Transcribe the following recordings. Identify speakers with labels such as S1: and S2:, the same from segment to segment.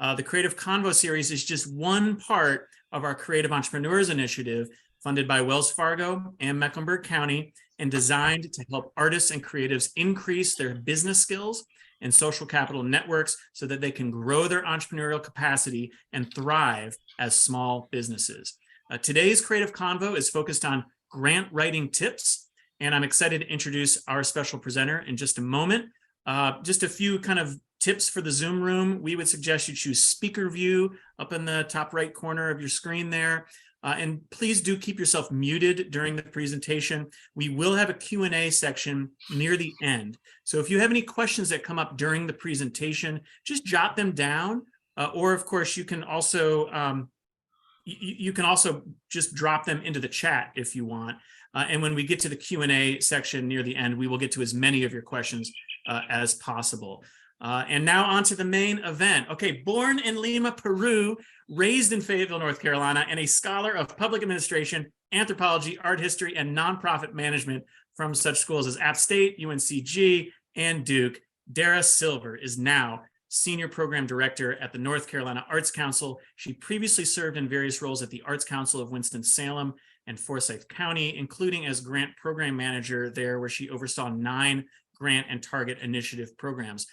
S1: The Creative Convo series is just one part of our Creative Entrepreneurs Initiative, funded by Wells Fargo and Mecklenburg County, and designed to help artists and creatives increase their business skills and social capital networks so that they can grow their entrepreneurial capacity and thrive as small businesses. Today's Creative Convo is focused on grant writing tips, and I'm excited to introduce our special presenter in just a moment. Just a few kind of tips for the Zoom room. We would suggest you choose speaker view up in the top right corner of your screen there. And please do keep yourself muted during the presentation. We will have a Q&A section near the end. So if you have any questions that come up during the presentation, just jot them down. Or of course, you can also just drop them into the chat if you want. And when we get to the Q&A section near the end, we will get to as many of your questions as possible. And now on to the main event. Okay, born in Lima, Peru, raised in Fayetteville, North Carolina, and a scholar of public administration, anthropology, art history, and nonprofit management from such schools as App State, UNCG, and Duke, Dara Silver is now Senior Program Director at the North Carolina Arts Council. She previously served in various roles at the Arts Council of Winston-Salem and Forsyth County, including as Grant Program Manager there, where she oversaw 9 grant and target initiative programs.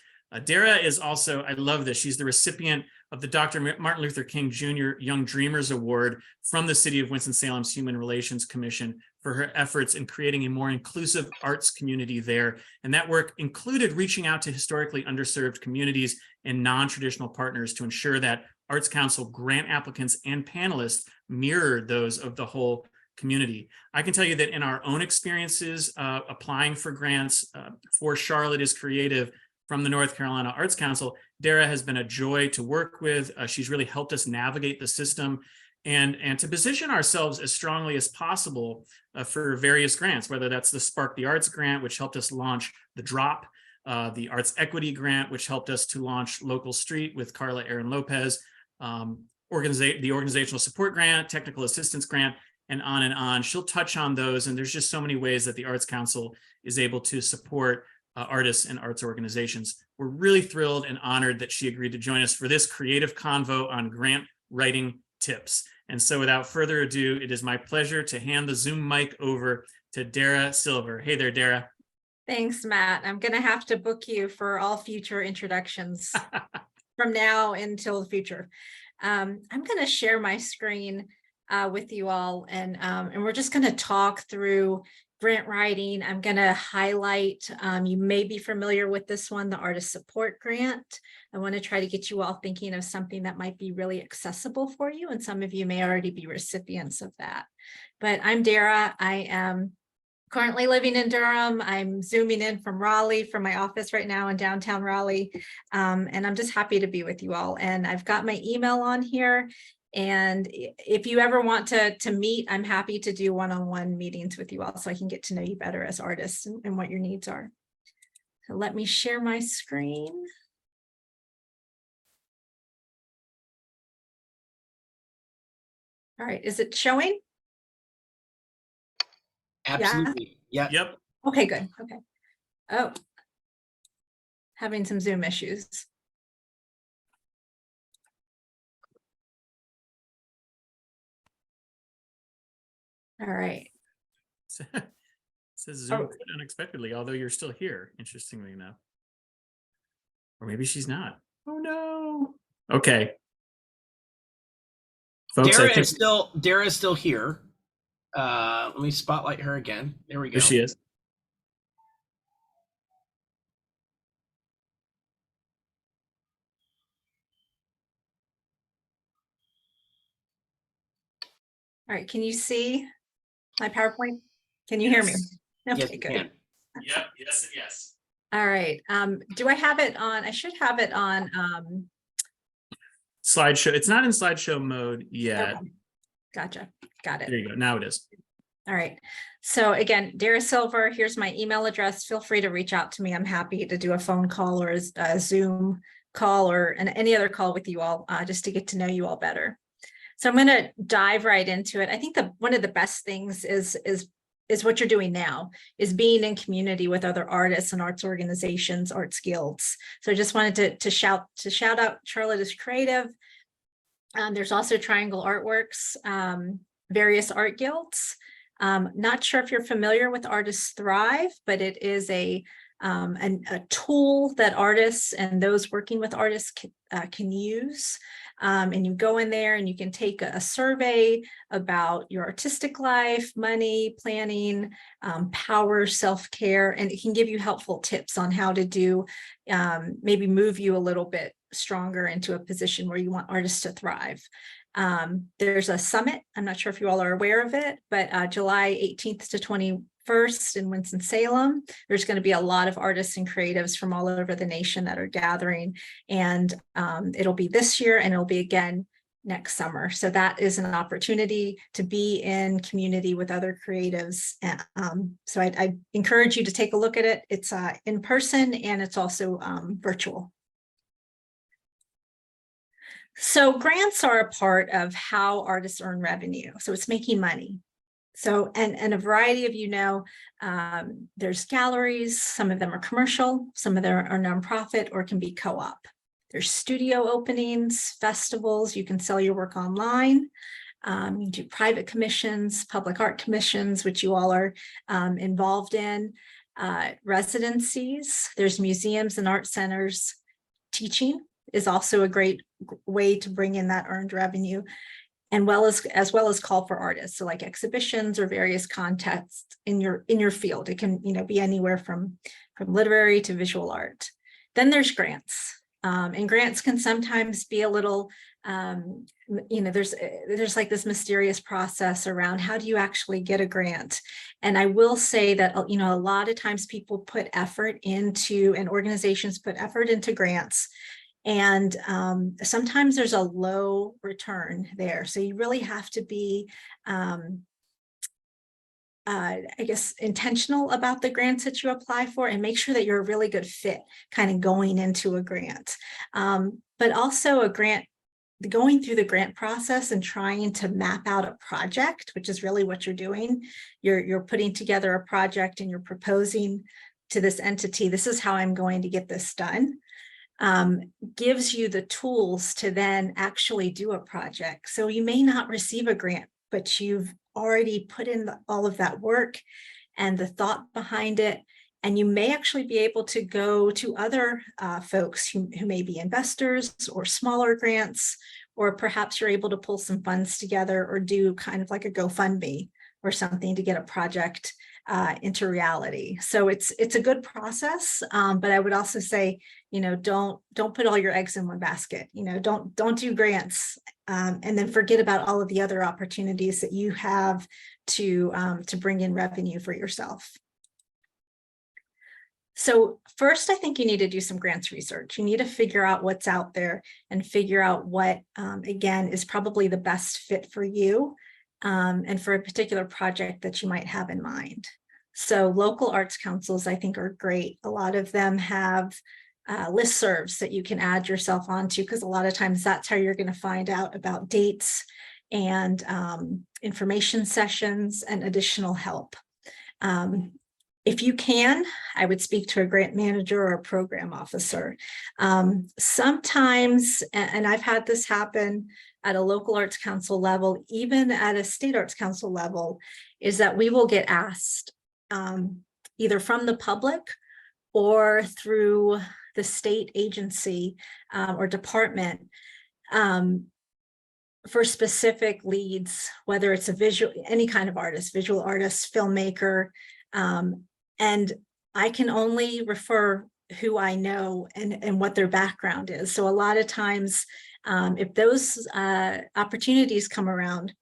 S1: Dara is also, I love this, she's the recipient of the Dr. Martin Luther King Jr. Young Dreamers Award from the City of Winston-Salem's Human Relations Commission for her efforts in creating a more inclusive arts community there. And that work included reaching out to historically underserved communities and non-traditional partners to ensure that Arts Council grant applicants and panelists mirrored those of the whole community. I can tell you that in our own experiences applying for grants for Charlotte is Creative from the North Carolina Arts Council, Dara has been a joy to work with. She's really helped us navigate the system and to position ourselves as strongly as possible for various grants, whether that's the Spark the Arts grant, which helped us launch the Drop, the Arts Equity grant, which helped us to launch Local Street with Carla Aaron Lopez, the Organizational Support Grant, Technical Assistance Grant, and on and on. She'll touch on those, and there's just so many ways that the Arts Council is able to support artists and arts organizations. We're really thrilled and honored that she agreed to join us for this Creative Convo on grant writing tips. And so without further ado, it is my pleasure to hand the Zoom mic over to Dara Silver. Hey there, Dara.
S2: Thanks, Matt. I'm going to have to book you for all future introductions from now until the future. I'm going to share my screen with you all, and we're just going to talk through grant writing. I'm going to highlight, you may be familiar with this one, the Artist Support Grant. I want to try to get you all thinking of something that might be really accessible for you, and some of you may already be recipients of that. But I'm Dara. I am currently living in Durham. I'm zooming in from Raleigh, from my office right now in downtown Raleigh, and I'm just happy to be with you all. And I've got my email on here. And if you ever want to meet, I'm happy to do one-on-one meetings with you all so I can get to know you better as artists and what your needs are. So let me share my screen. All right, is it showing?
S3: Absolutely. Yeah.
S1: Yep.
S2: Okay, good. Okay. Oh, having some Zoom issues. All right.
S1: It says Zoom quit unexpectedly, although you're still here, interestingly enough. Or maybe she's not. Oh no. Okay. Folks,
S3: Dara is still here. Let me spotlight her again. There we go.
S1: There she is.
S2: All right, can you see my PowerPoint? Can you hear me? Okay,
S3: Yes,
S2: good.
S3: can.
S1: Yep, yes, and yes.
S2: All right. Do I have it on? I should have it on
S1: Slideshow. It's not in slideshow mode yet.
S2: Okay. Gotcha. Got it.
S1: There you go. Now it is.
S2: All right. So again, Dara Silver, here's my email address. Feel free to reach out to me. I'm happy to do a phone call or a Zoom call or any other call with you all just to get to know you all better. So I'm going to dive right into it. I think one of the best things is is what you're doing now, is being in community with other artists and arts organizations, arts guilds. So I just wanted to shout out Charlotte is Creative. There's also Triangle Artworks, various art guilds. Not sure if you're familiar with Artists Thrive, but it is a tool that artists and those working with artists can use. And you go in there and you can take a survey about your artistic life, money, planning, power, self-care, and it can give you helpful tips on how to do, maybe move you a little bit stronger into a position where you want artists to thrive. There's a summit. I'm not sure if you all are aware of it, but July 18th to 21st in Winston-Salem, there's going to be a lot of artists and creatives from all over the nation that are gathering, and it'll be this year and it'll be again next summer. So that is an opportunity to be in community with other creatives. So I encourage you to take a look at it. It's in person and it's also virtual. So grants are a part of how artists earn revenue. So it's making money. So, and a variety of, there's galleries, some of them are commercial, some of them are nonprofit or can be co-op. There's studio openings, festivals, you can sell your work online. You do private commissions, public art commissions, which you all are involved in, residencies, there's museums and art centers. Teaching is also a great way to bring in that earned revenue, and as well as call for artists, so like exhibitions or various contests in your field. It can be anywhere from literary to visual art. Then there's grants, and grants can sometimes be a little there's like this mysterious process around how do you actually get a grant. And I will say that a lot of times people put effort into, and organizations put effort into grants, and sometimes there's a low return there. So you really have to be, I guess, intentional about the grants that you apply for and make sure that you're a really good fit kind of going into a grant. But also a grant, going through the grant process and trying to map out a project, which is really what you're doing. You're putting together a project and you're proposing to this entity, this is how I'm going to get this done. Gives you the tools to then actually do a project. So you may not receive a grant, but you've already put in all of that work and the thought behind it. And you may actually be able to go to other folks who may be investors or smaller grants, or perhaps you're able to pull some funds together or do kind of like a GoFundMe or something to get a project into reality. So it's a good process, but I would also say, don't put all your eggs in one basket. Don't do grants and then forget about all of the other opportunities that you have to bring in revenue for yourself. So first, I think you need to do some grants research. You need to figure out what's out there and figure out what, again, is probably the best fit for you and for a particular project that you might have in mind. So local arts councils, I think, are great. A lot of them have listservs that you can add yourself onto, because a lot of times that's how you're going to find out about dates and information sessions and additional help. If you can, I would speak to a grant manager or a program officer. Sometimes, and I've had this happen at a local arts council level, even at a state arts council level, is that we will get asked either from the public or through the state agency or department for specific leads, whether it's any kind of artist, visual artist, filmmaker, and I can only refer who I know and what their background is. So a lot of times, if those opportunities come around,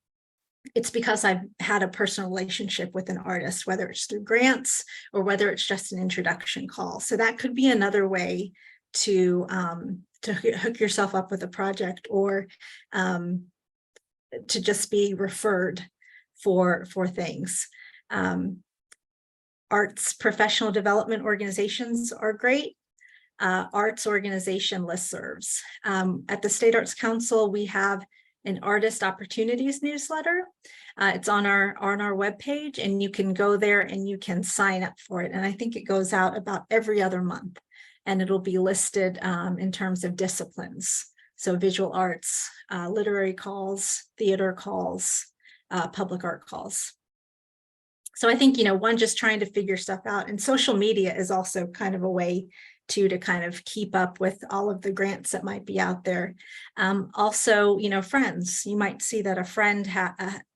S2: it's because I've had a personal relationship with an artist, whether it's through grants or whether it's just an introduction call. So that could be another way to hook yourself up with a project, or to just be referred for things. Arts professional development organizations are great. Arts organization listservs. At the State Arts Council, we have an Artist Opportunities newsletter. It's on our webpage, and you can go there and you can sign up for it. And I think it goes out about every other month, and it'll be listed in terms of disciplines. So visual arts, literary calls, theater calls, public art calls. So I think, one, just trying to figure stuff out, and social media is also kind of a way to kind of keep up with all of the grants that might be out there. Also, friends, you might see that a friend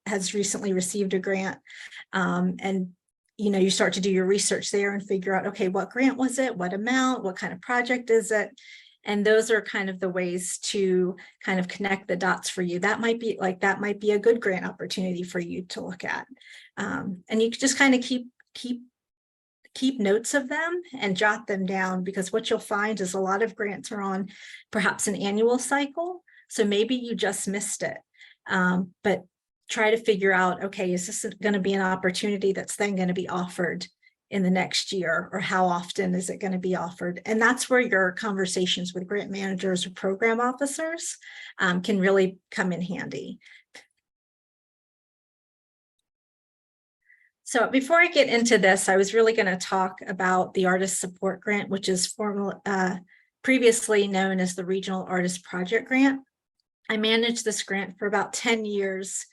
S2: has recently received a grant, and you start to do your research there and figure out, okay, what grant was it? What amount? What kind of project is it? And those are kind of the ways to kind of connect the dots for you. That might be a good grant opportunity for you to look at. And you just kind of keep notes of them and jot them down, because what you'll find is a lot of grants are on perhaps an annual cycle. So maybe you just missed it. But try to figure out, okay, is this going to be an opportunity that's then going to be offered in the next year, or how often is it going to be offered? And that's where your conversations with grant managers or program officers can really come in handy. So before I get into this, I was really going to talk about the Artist Support Grant, which is previously known as the Regional Artist Project Grant. I managed this grant for about 10 years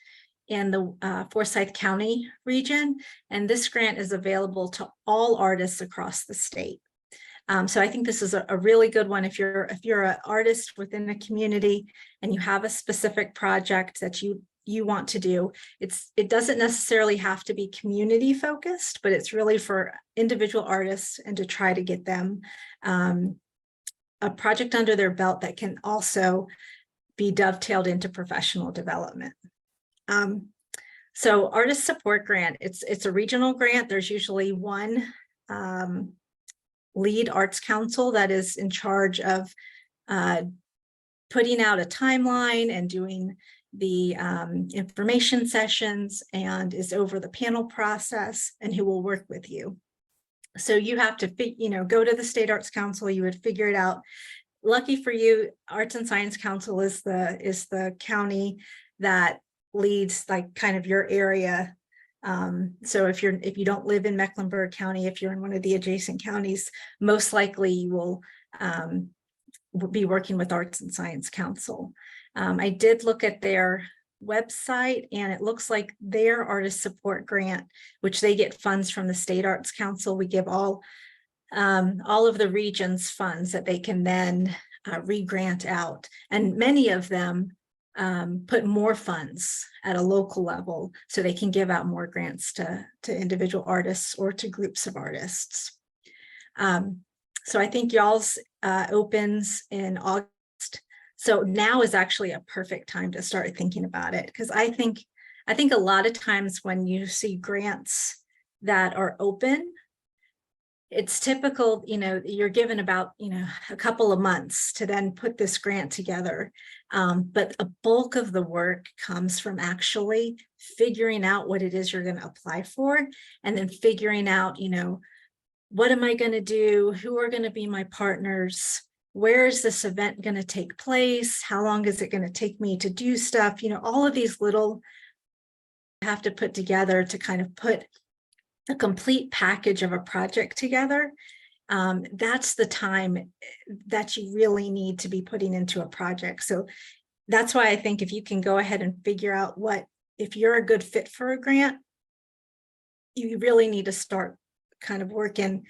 S2: in the Forsyth County region, and this grant is available to all artists across the state. So I think this is a really good one if you're an artist within a community and you have a specific project that you want to do. It doesn't necessarily have to be community focused, but it's really for individual artists, and to try to get them a project under their belt that can also be dovetailed into professional development. So Artist Support Grant, it's a regional grant. There's usually one lead arts council that is in charge of putting out a timeline and doing the information sessions, and is over the panel process, and who will work with you. So you have to go to the State Arts Council. You would figure it out. Lucky for you, Arts and Science Council is the county that leads like kind of your area. So if you don't live in Mecklenburg County, if you're in one of the adjacent counties, most likely you will be working with Arts and Science Council. I did look at their website, and it looks like their Artist Support Grant, which they get funds from the State Arts Council. We give all of the regions funds that they can then re-grant out, and many of them put more funds at a local level so they can give out more grants to individual artists or to groups of artists. So I think y'all's opens in August. So now is actually a perfect time to start thinking about it, because I think a lot of times when you see grants that are open, it's typical, you're given about, a couple of months to then put this grant together. But a bulk of the work comes from actually figuring out what it is you're going to apply for, and then figuring out, what am I going to do? Who are going to be my partners? Where is this event going to take place? How long is it going to take me to do stuff? All of these little have to put together to kind of put a complete package of a project together. That's the time that you really need to be putting into a project. So that's why I think if you can go ahead and figure out if you're a good fit for a grant, you really need to start kind of working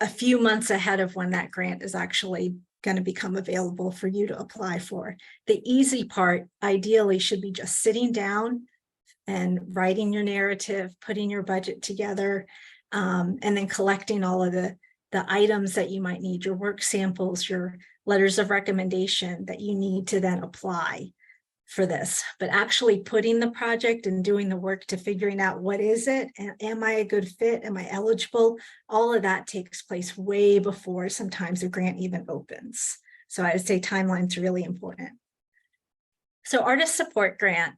S2: a few months ahead of when that grant is actually going to become available for you to apply for. The easy part ideally should be just sitting down and writing your narrative, putting your budget together, and then collecting all of the items that you might need, your work samples, your letters of recommendation that you need to then apply for this. But actually putting the project and doing the work to figuring out what is it, and am I a good fit, am I eligible, all of that takes place way before sometimes a grant even opens. So I would say timeline's really important. So Artist Support Grant,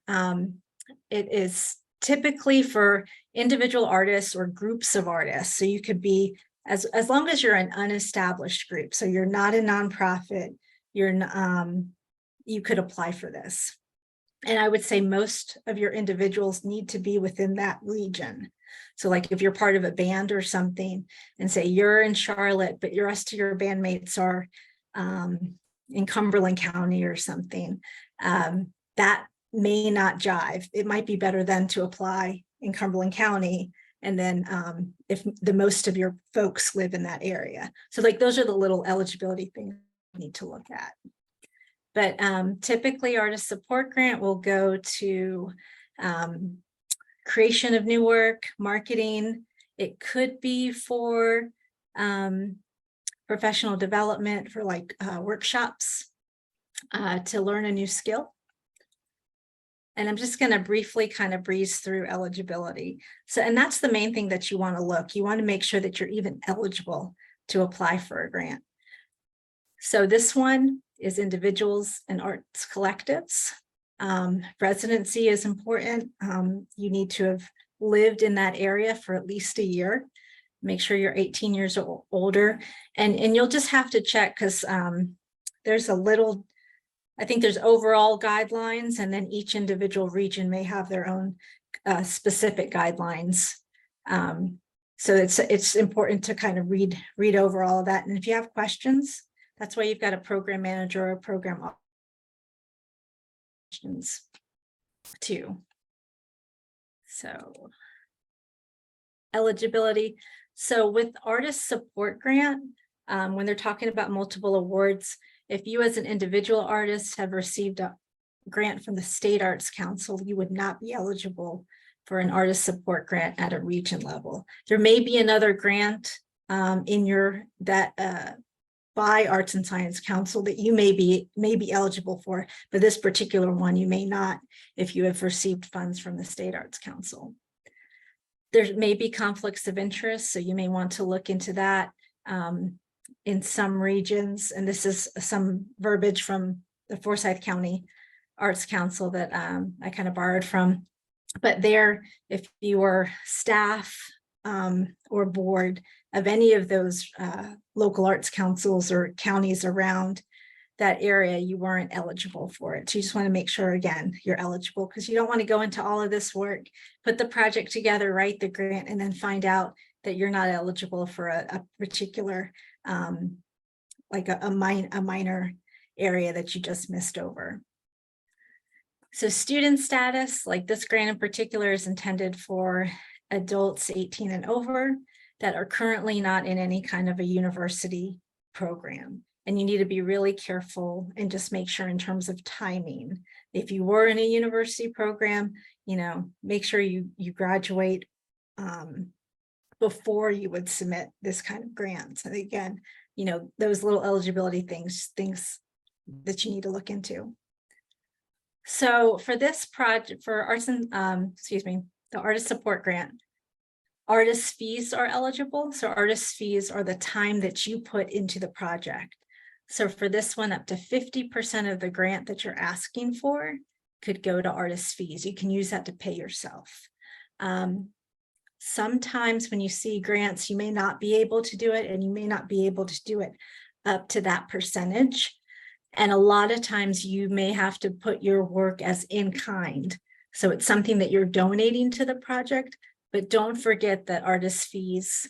S2: it is typically for individual artists or groups of artists. So you could be, as long as you're an unestablished group, so you're not a nonprofit, you could apply for this. And I would say most of your individuals need to be within that region. So like if you're part of a band or something and say you're in Charlotte, but the rest of your bandmates are in Cumberland County or something, that may not jive. It might be better then to apply in Cumberland County. And then if the most of your folks live in that area. So like those are the little eligibility things you need to look at. But typically artist support grant will go to creation of new work, marketing. It could be for professional development, for like workshops to learn a new skill. And I'm just going to briefly kind of breeze through eligibility. So, and that's the main thing that you want to look. You want to make sure that you're even eligible to apply for a grant. So this one is individuals and arts collectives. Residency is important. You need to have lived in that area for at least a year. Make sure you're 18 years or older. And you'll just have to check because there's a little, I think there's overall guidelines, and then each individual region may have their own specific guidelines. So it's important to kind of read over all of that. And if you have questions, that's why you've got a program manager or a program options too. So eligibility. So with artist support grant, when they're talking about multiple awards, if you as an individual artist have received a grant from the State Arts Council, you would not be eligible for an artist support grant at a region level. There may be another grant in your by Arts and Science Council that you may be eligible for, but this particular one you may not if you have received funds from the State Arts Council. There may be conflicts of interest, so you may want to look into that in some regions. And this is some verbiage from the Forsyth County Arts Council that I kind of borrowed from. But there, if you are staff or board of any of those local arts councils or counties around that area, you weren't eligible for it. So you just want to make sure, again, you're eligible, because you don't want to go into all of this work, put the project together, write the grant, and then find out that you're not eligible for a particular, like a minor area that you just missed over. So student status, like this grant in particular, is intended for adults 18 and over that are currently not in any kind of a university program. And you need to be really careful and just make sure in terms of timing. If you were in a university program, make sure you graduate before you would submit this kind of grants. And again, those little eligibility things that you need to look into. So for this project, for arts and, the artist support grant, artist fees are eligible. So artist fees are the time that you put into the project. So for this one, up to 50% of the grant that you're asking for could go to artist fees. You can use that to pay yourself. Sometimes when you see grants, you may not be able to do it, and you may not be able to do it up to that percentage. And a lot of times you may have to put your work as in kind. So it's something that you're donating to the project, but don't forget that artist fees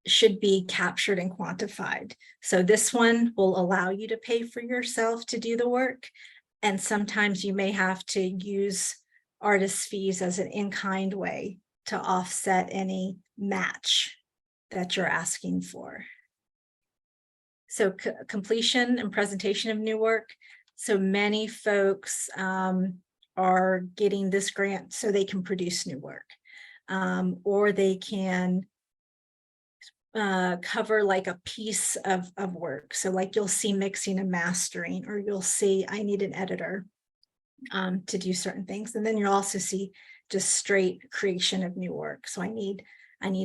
S2: should be captured and quantified. So this one will allow you to pay for yourself to do the work. And sometimes you may have to use artist fees as an in-kind way to offset any match that you're asking for. So completion and presentation of new work. So many folks are getting this grant so they can produce new work, or they can cover like a piece of work. So like you'll see mixing and mastering, or you'll see I need an editor to do certain things. And then you'll also see just straight creation of new work. So I need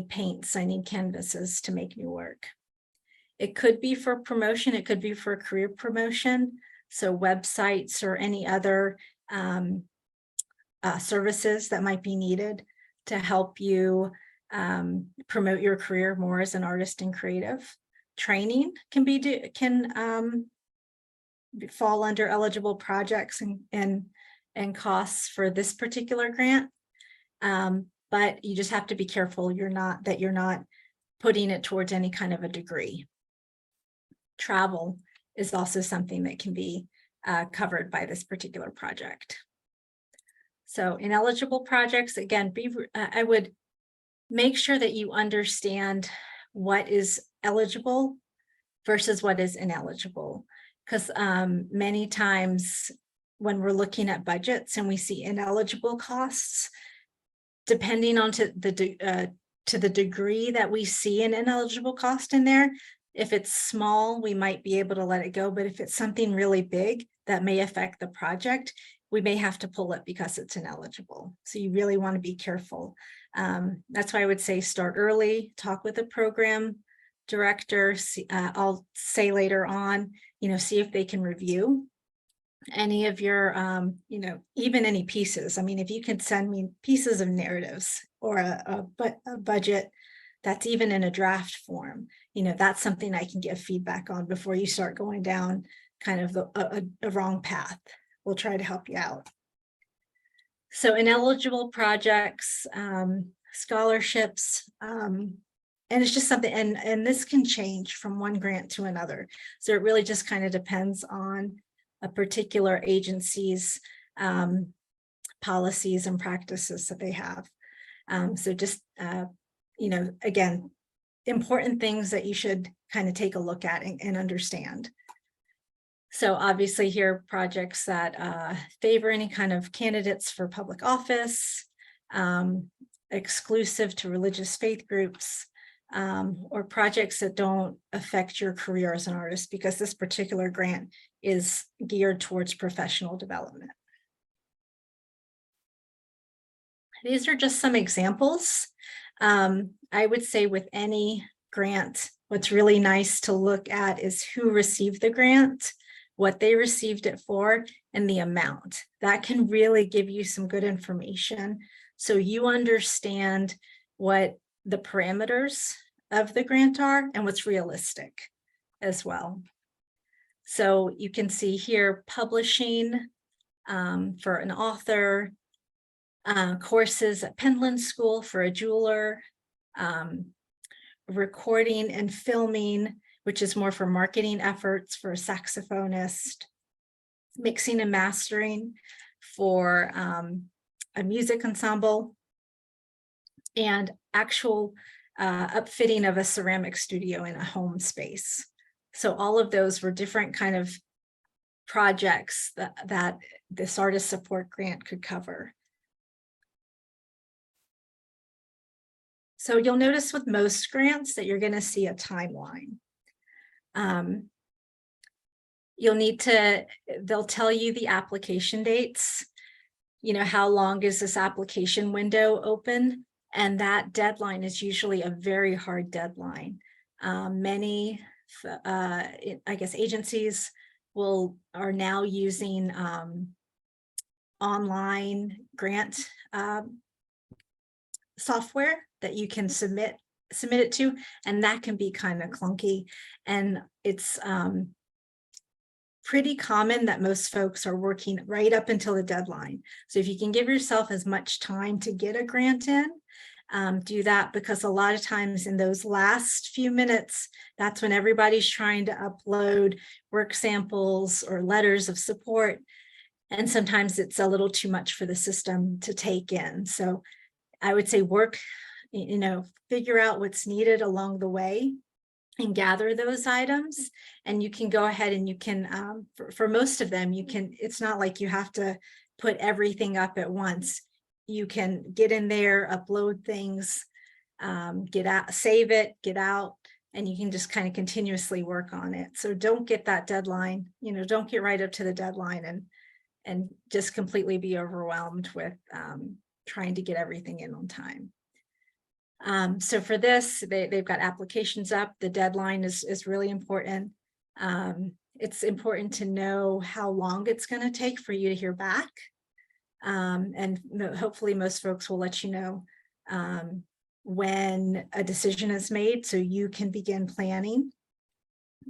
S2: paints, I need canvases to make new work. It could be for promotion, it could be for career promotion. So websites or any other services that might be needed to help you promote your career more as an artist and creative. Training can fall under eligible projects and costs for this particular grant. But you just have to be careful you're not putting it towards any kind of a degree. Travel is also something that can be covered by this particular project. So ineligible projects, again, I would make sure that you understand what is eligible versus what is ineligible. Because many times when we're looking at budgets and we see ineligible costs, depending on to the degree that we see an ineligible cost in there, if it's small, we might be able to let it go. But if it's something really big that may affect the project, we may have to pull it because it's ineligible. So you really want to be careful. That's why I would say start early, talk with the program director. I'll say later on, see if they can review any of your, even any pieces. I mean, if you can send me pieces of narratives or a budget that's even in a draft form, that's something I can give feedback on before you start going down kind of a wrong path. We'll try to help you out. So ineligible projects, scholarships, and it's just something, and this can change from one grant to another. So it really just kind of depends on a particular agency's policies and practices that they have. So just, again, important things that you should kind of take a look at and understand. So obviously here, projects that favor any kind of candidates for public office, exclusive to religious faith groups, or projects that don't affect your career as an artist, because this particular grant is geared towards professional development. These are just some examples. I would say with any grant, what's really nice to look at is who received the grant, what they received it for, and the amount. That can really give you some good information so you understand what the parameters of the grant are and what's realistic as well. So you can see here publishing for an author, courses at Penland School for a jeweler, recording and filming, which is more for marketing efforts for a saxophonist, mixing and mastering for a music ensemble, and actual upfitting of a ceramic studio in a home space. So all of those were different kind of projects that this artist support grant could cover. So you'll notice with most grants that you're going to see a timeline. They'll tell you the application dates, how long is this application window open? And that deadline is usually a very hard deadline. Many, I guess, agencies are now using online grant software that you can submit it to, and that can be kind of clunky. And it's pretty common that most folks are working right up until the deadline. So if you can give yourself as much time to get a grant in, do that, because a lot of times in those last few minutes, that's when everybody's trying to upload work samples or letters of support. And sometimes it's a little too much for the system to take in. So I would say work, figure out what's needed along the way and gather those items. And you can go ahead and you can, for most of them, it's not like you have to put everything up at once. You can get in there, upload things, get out, save it, get out, and you can just kind of continuously work on it. So don't get that deadline, don't get right up to the deadline and just completely be overwhelmed with trying to get everything in on time. So for this, they've got applications up. The deadline is really important. It's important to know how long it's going to take for you to hear back. And hopefully most folks will let you know when a decision is made so you can begin planning.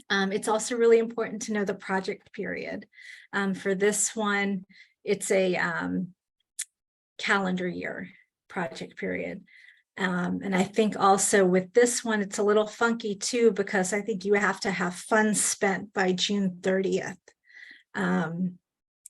S2: It's also really important to know the project period. For this one, it's a calendar year project period. And I think also with this one, it's a little funky too, because I think you have to have funds spent by June 30th,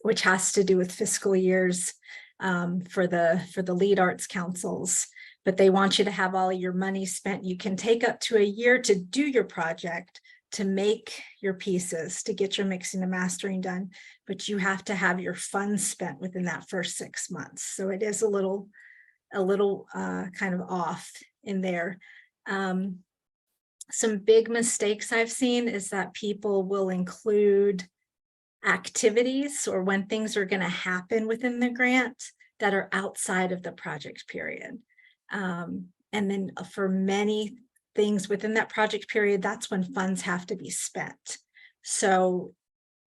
S2: which has to do with fiscal years for the lead arts councils. But they want you to have all of your money spent. You can take up to a year to do your project, to make your pieces, to get your mixing and mastering done, but you have to have your funds spent within that first 6 months. So it is a little kind of off in there. Some big mistakes I've seen is that people will include activities or when things are going to happen within the grant that are outside of the project period. And then for many things within that project period, that's when funds have to be spent. So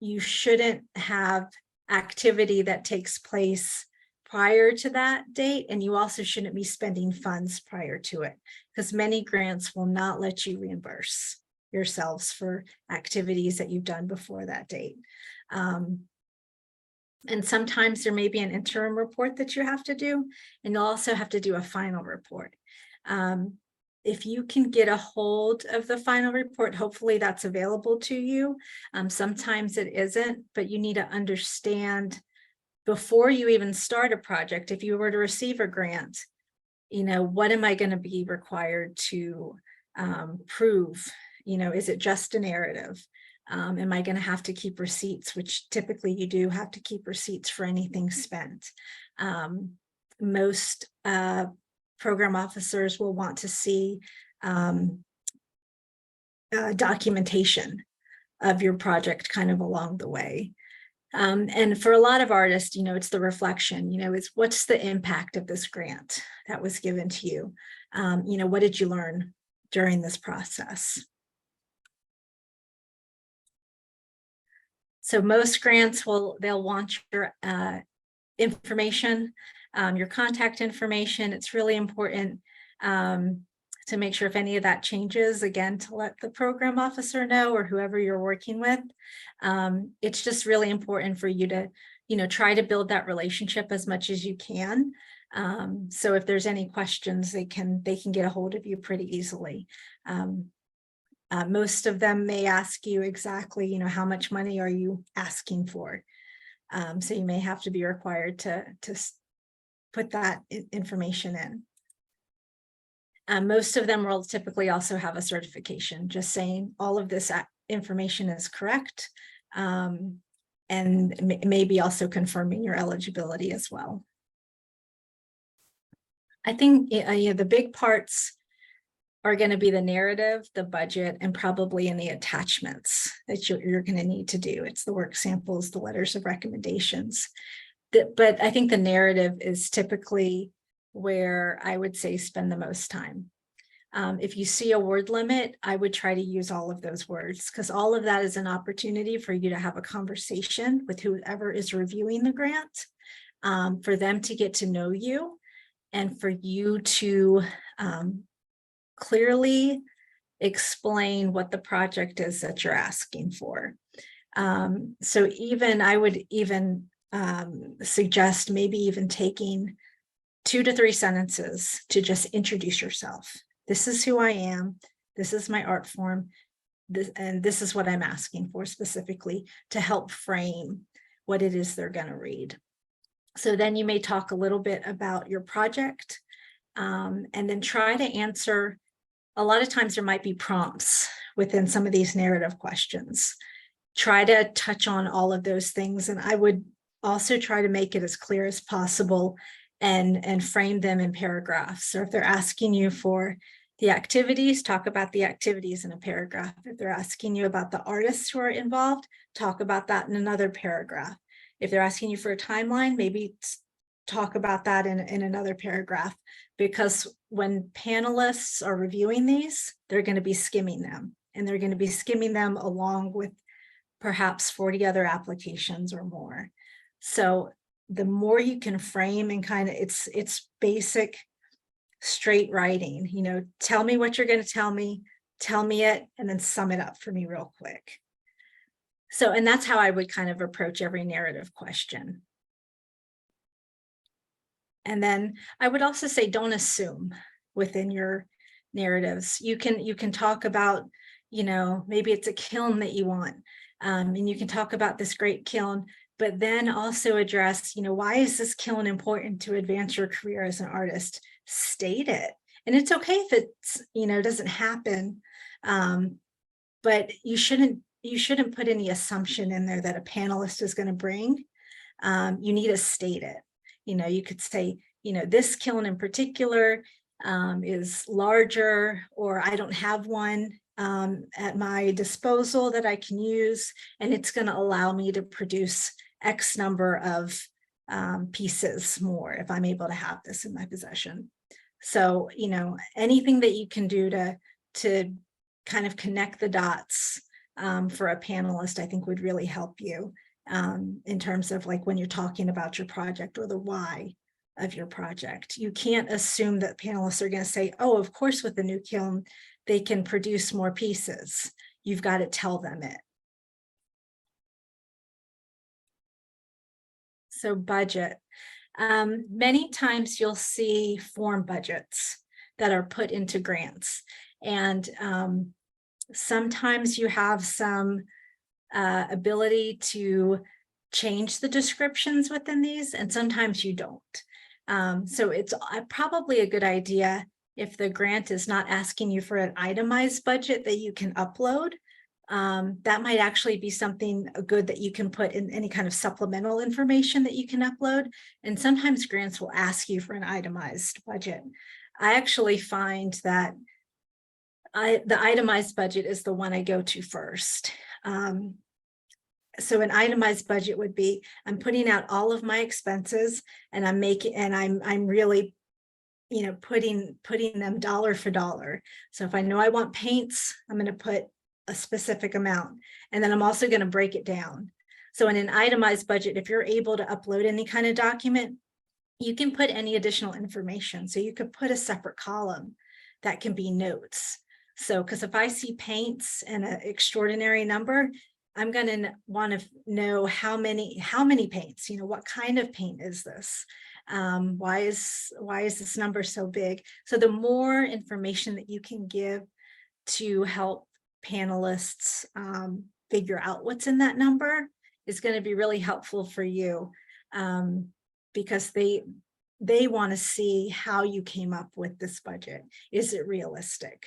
S2: you shouldn't have activity that takes place prior to that date, and you also shouldn't be spending funds prior to it, because many grants will not let you reimburse yourselves for activities that you've done before that date. And sometimes there may be an interim report that you have to do, and you'll also have to do a final report. If you can get a hold of the final report, hopefully that's available to you. Sometimes it isn't, but you need to understand before you even start a project, if you were to receive a grant, what am I going to be required to prove? Is it just a narrative? Am I going to have to keep receipts, which typically you do have to keep receipts for anything spent. Most program officers will want to see documentation of your project kind of along the way. And for a lot of artists, it's the reflection, it's what's the impact of this grant that was given to you? What did you learn during this process? So most grants they'll want your information, your contact information. It's really important to make sure if any of that changes, again, to let the program officer know or whoever you're working with. It's just really important for you to, try to build that relationship as much as you can. So if there's any questions, they can get a hold of you pretty easily. Most of them may ask you exactly, how much money are you asking for? So you may have to be required to put that information in. Most of them will typically also have a certification, just saying all of this information is correct, and maybe also confirming your eligibility as well. I think the big parts are going to be the narrative, the budget, and probably in the attachments that you're going to need to do. It's the work samples, the letters of recommendations. But I think the narrative is typically where I would say spend the most time. If you see a word limit, I would try to use all of those words, because all of that is an opportunity for you to have a conversation with whoever is reviewing the grant, for them to get to know you, and for you to clearly explain what the project is that you're asking for. So I would even suggest maybe even taking 2 to 3 sentences to just introduce yourself. This is who I am. This is my art form. And this is what I'm asking for specifically, to help frame what it is they're going to read. So then you may talk a little bit about your project, and then try to answer. A lot of times there might be prompts within some of these narrative questions. Try to touch on all of those things. And I would also try to make it as clear as possible and frame them in paragraphs. So if they're asking you for the activities, talk about the activities in a paragraph. If they're asking you about the artists who are involved, talk about that in another paragraph. If they're asking you for a timeline, maybe talk about that in another paragraph, because when panelists are reviewing these, they're going to be skimming them, and they're going to be skimming them along with perhaps 40 other applications or more. So the more you can frame and kind of, it's basic straight writing, tell me what you're going to tell me, tell me it, and then sum it up for me real quick. So, and that's how I would kind of approach every narrative question. And then I would also say, don't assume within your narratives. You can talk about, maybe it's a kiln that you want, and you can talk about this great kiln, but then also address, why is this kiln important to advance your career as an artist? State it. And it's okay if it's, doesn't happen, but you shouldn't put any assumption in there that a panelist is going to bring. You need to state it. You could say, this kiln in particular is larger, or I don't have one at my disposal that I can use, and it's going to allow me to produce X number of pieces more if I'm able to have this in my possession. So, anything that you can do to kind of connect the dots for a panelist, I think would really help you in terms of like when you're talking about your project or the why of your project. You can't assume that panelists are going to say, oh, of course, with the new kiln, they can produce more pieces. You've got to tell them it. So budget. Many times you'll see form budgets that are put into grants. And sometimes you have some ability to change the descriptions within these, and sometimes you don't. So it's probably a good idea if the grant is not asking you for an itemized budget that you can upload. That might actually be something good that you can put in any kind of supplemental information that you can upload. And sometimes grants will ask you for an itemized budget. I actually find that the itemized budget is the one I go to first. So an itemized budget would be, I'm putting out all of my expenses, and I'm really, putting them dollar for dollar. So if I know I want paints, I'm going to put a specific amount, and then I'm also going to break it down. So in an itemized budget, if you're able to upload any kind of document, you can put any additional information. So you could put a separate column that can be notes. So, because if I see paints and an extraordinary number, I'm going to want to know how many paints, what kind of paint is this? Why is this number so big? So the more information that you can give to help panelists figure out what's in that number is going to be really helpful for you, because they want to see how you came up with this budget. Is it realistic?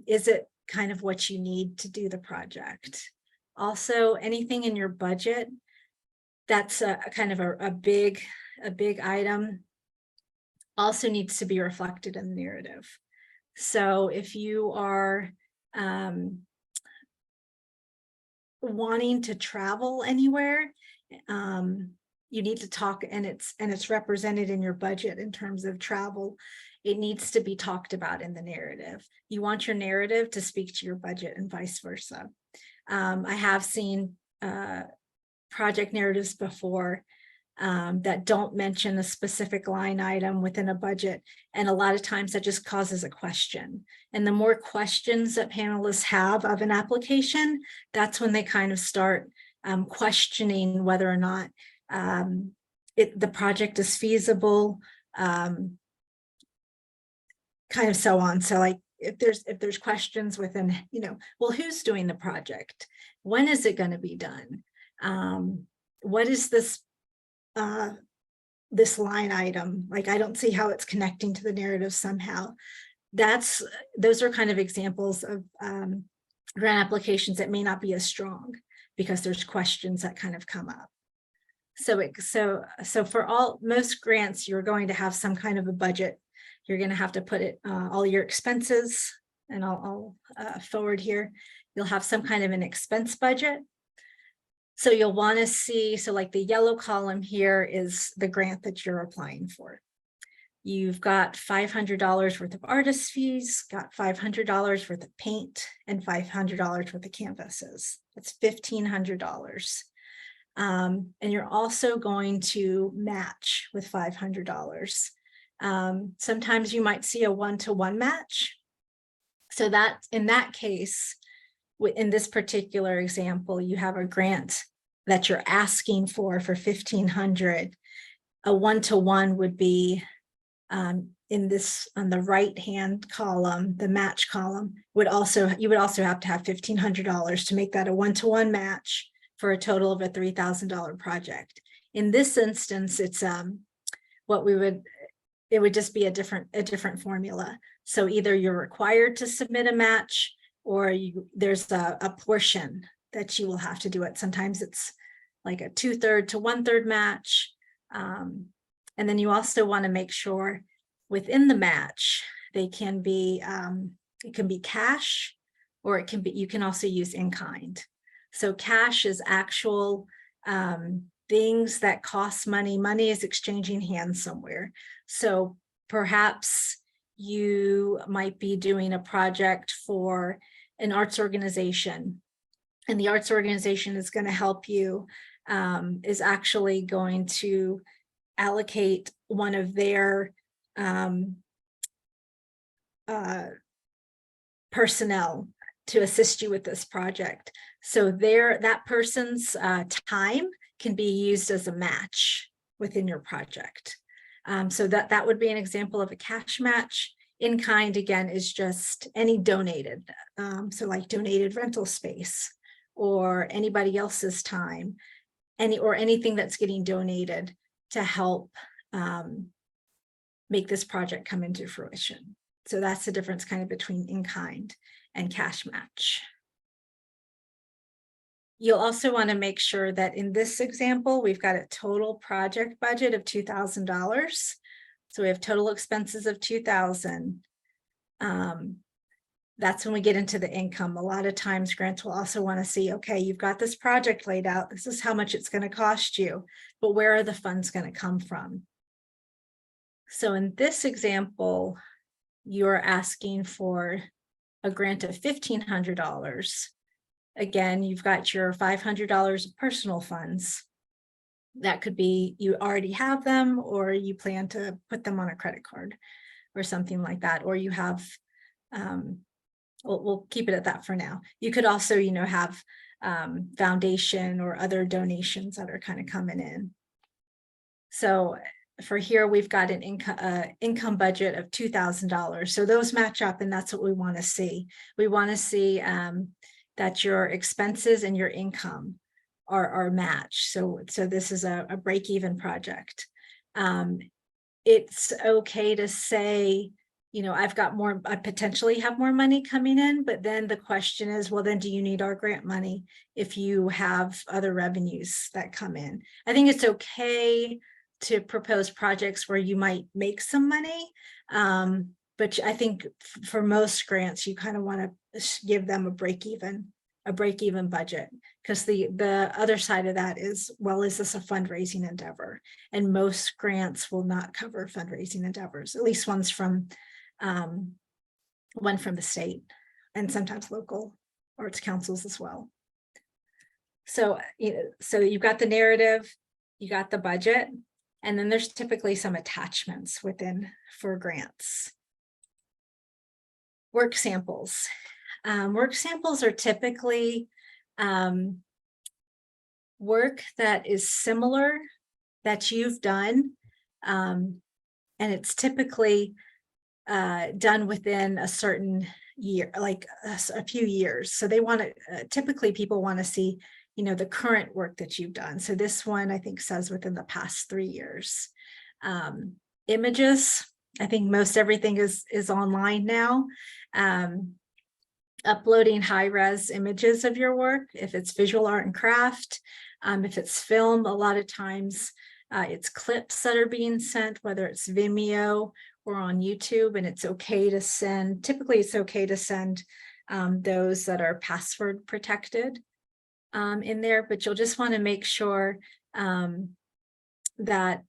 S2: Is it kind of what you need to do the project? Also, anything in your budget that's a kind of a big item also needs to be reflected in the narrative. So if you are wanting to travel anywhere, you need to talk, and it's represented in your budget in terms of travel. It needs to be talked about in the narrative. You want your narrative to speak to your budget and vice versa. I have seen project narratives before that don't mention a specific line item within a budget. And a lot of times that just causes a question. And the more questions that panelists have of an application, that's when they kind of start questioning whether or not the project is feasible, kind of so on. So like if there's questions within, well, who's doing the project? When is it going to be done? What is this line item? Like, I don't see how it's connecting to the narrative somehow. Those are kind of examples of grant applications that may not be as strong because there's questions that kind of come up. So for most grants, you're going to have some kind of a budget. You're going to have to put it all your expenses, and I'll forward here. You'll have some kind of an expense budget. So you'll want to see, so like the yellow column here is the grant that you're applying for. You've got $500 worth of artist fees, got $500 worth of paint, and $500 worth of canvases. That's $1,500. And you're also going to match with $500. Sometimes you might see a one-to-one match. So that in that case, in this particular example, you have a grant that you're asking for 1,500. A one-to-one would be in this, on the right-hand column, the match column, you would also have to have $1,500 to make that a one-to-one match for a total of a $3,000 project. In this instance, it's it would just be a different formula. So either you're required to submit a match, or there's a portion that you will have to do it. Sometimes it's like a 2/3 to 1/3 match. And then you also want to make sure within the match, they can be, it can be cash, or it can be, you can also use in kind. So cash is actual things that cost money. Money is exchanging hands somewhere. So perhaps you might be doing a project for an arts organization, and the arts organization is going to help you, is actually going to allocate one of their personnel to assist you with this project. So that person's time can be used as a match within your project. So that would be an example of a cash match. In kind, again, is just any donated. So like donated rental space, or anybody else's time, or anything that's getting donated to help make this project come into fruition. So that's the difference kind of between in kind and cash match. You'll also want to make sure that in this example, we've got a total project budget of $2,000. So we have total expenses of $2,000. That's when we get into the income. A lot of times grants will also want to see, okay, you've got this project laid out. This is how much it's going to cost you, but where are the funds going to come from? So in this example, you're asking for a grant of $1,500. Again, you've got your $500 of personal funds. That could be you already have them, or you plan to put them on a credit card or something like that, or you have, we'll keep it at that for now. You could also, have foundation or other donations that are kind of coming in. So for here, we've got an income budget of $2,000. So those match up, and that's what we want to see. We want to see that your expenses and your income are matched. So this is a break-even project. It's okay to say, I've got more, I potentially have more money coming in, but then the question is, well, then do you need our grant money if you have other revenues that come in? I think it's okay to propose projects where you might make some money. But I think for most grants, you kind of want to give them a break-even budget, because the other side of that is, well, is this a fundraising endeavor? And most grants will not cover fundraising endeavors, at least one from the state, and sometimes local arts councils as well. So, so you've got the narrative, you got the budget, and then there's typically some attachments within for grants. Work samples. Work samples are typically work that is similar that you've done, and it's typically done within a certain year, like a few years. So they want to, typically people want to see, the current work that you've done. So this one, I think, says within the past 3 years. Images, I think most everything is online now. Uploading high-res images of your work, if it's visual art and craft, if it's film, a lot of times it's clips that are being sent, whether it's Vimeo or on YouTube, and it's okay to send, typically it's okay to send those that are password protected in there, but you'll just want to make sure that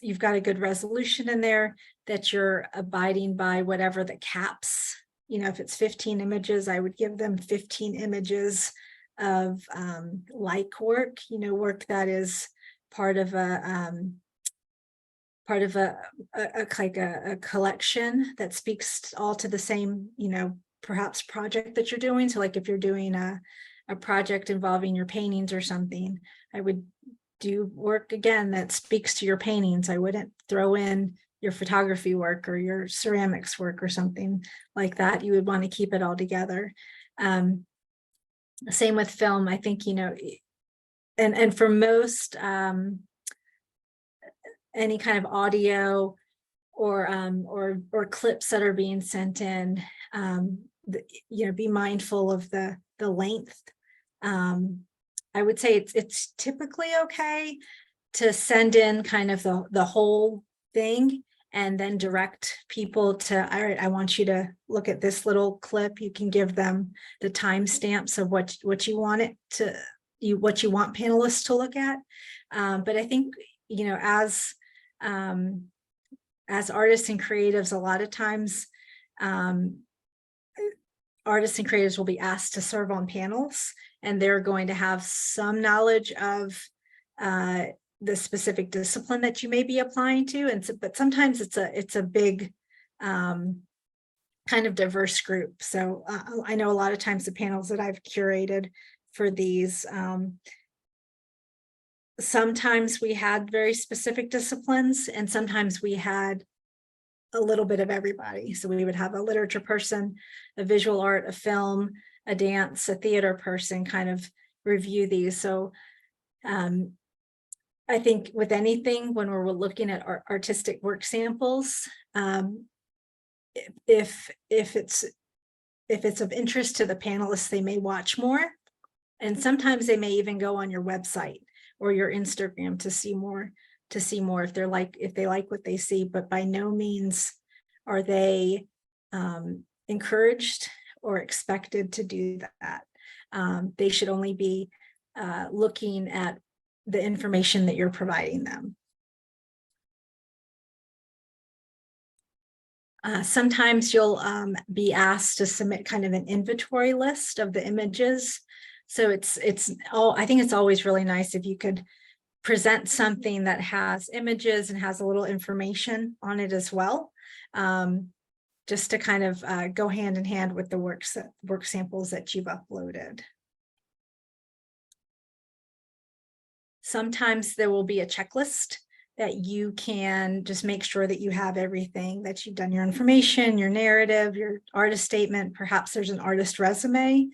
S2: you've got a good resolution in there, that you're abiding by whatever the caps. If it's 15 images, I would give them 15 images of like work, work that is part of a collection that speaks all to the same, perhaps project that you're doing. So like if you're doing a project involving your paintings or something, I would do work again that speaks to your paintings. I wouldn't throw in your photography work or your ceramics work or something like that. You would want to keep it all together. Same with film. I think, you know, and for most any kind of audio or clips that are being sent in, you know, be mindful of the length. I would say it's typically okay to send in kind of the whole thing and then direct people to, all right, I want you to look at this little clip. You can give them the timestamps of what you want it to, what you want panelists to look at. But I think, you know, as artists and creatives, a lot of times artists and creatives will be asked to serve on panels, and they're going to have some knowledge of the specific discipline that you may be applying to. And so, but sometimes it's a big kind of diverse group. So I know a lot of times the panels that I've curated for these, sometimes we had very specific disciplines, and sometimes we had a little bit of everybody. So we would have a literature person, a visual art, a film, a dance, a theater person kind of review these. So I think with anything, when we're looking at artistic work samples, if it's of interest to the panelists, they may watch more. And sometimes they may even go on your website or your Instagram to see more if they like what they see. But by no means are they encouraged or expected to do that. They should only be looking at the information that you're providing them. Sometimes you'll be asked to submit kind of an inventory list of the images. So I think it's always really nice if you could present something that has images and has a little information on it as well, just to kind of go hand in hand with the work samples that you've uploaded. Sometimes there will be a checklist that you can just make sure that you have everything, that you've done your information, your narrative, your artist statement. Perhaps there's an artist resume.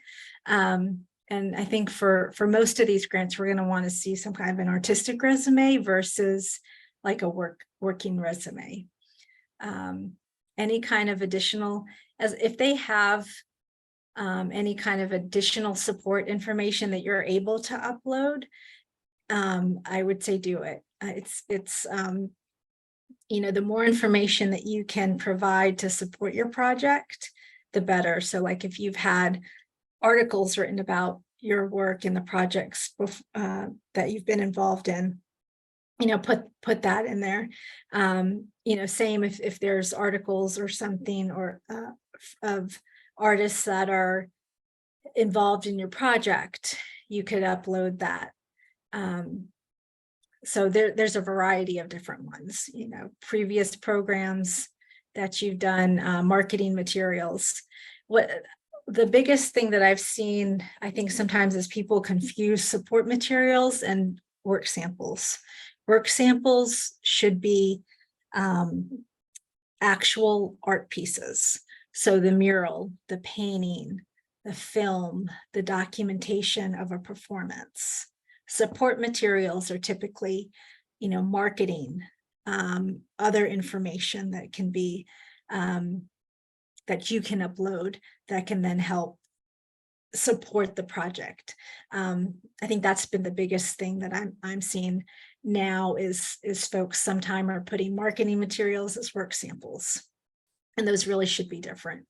S2: And I think for most of these grants, we're going to want to see some kind of an artistic resume versus like a working resume. Any kind of additional, as if they have any kind of additional support information that you're able to upload, I would say do it. It's you know, the more information that you can provide to support your project, the better. So like if you've had articles written about your work and the projects that you've been involved in, you know, put that in there. You know, same if there's articles or something or of artists that are involved in your project, you could upload that. So there's a variety of different ones, you know, previous programs that you've done, marketing materials. What the biggest thing that I've seen, I think sometimes, is people confuse support materials and work samples. Work samples should be actual art pieces. So the mural, the painting, the film, the documentation of a performance. Support materials are typically, you know, marketing, other information that can be, that you can upload that can then help support the project. I think that's been the biggest thing that I'm seeing now is folks sometime are putting marketing materials as work samples, and those really should be different.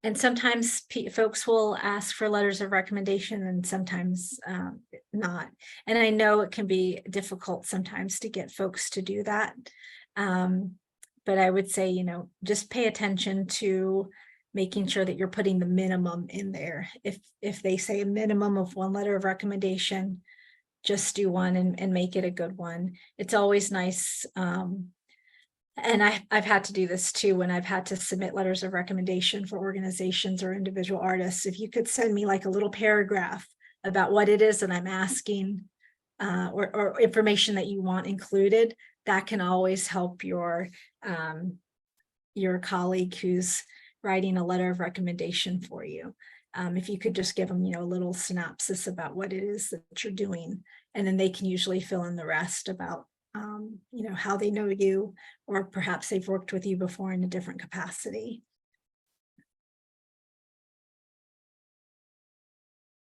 S2: And sometimes folks will ask for letters of recommendation and sometimes not. And I know it can be difficult sometimes to get folks to do that. But I would say, you know, just pay attention to making sure that you're putting the minimum in there. If they say a minimum of one letter of recommendation, just do one and make it a good one. It's always nice. And I've had to do this too when I've had to submit letters of recommendation for organizations or individual artists. If you could send me like a little paragraph about what it is that I'm asking, or information that you want included, that can always help your colleague who's writing a letter of recommendation for you. If you could just give them, a little synopsis about what it is that you're doing, and then they can usually fill in the rest about, how they know you, or perhaps they've worked with you before in a different capacity.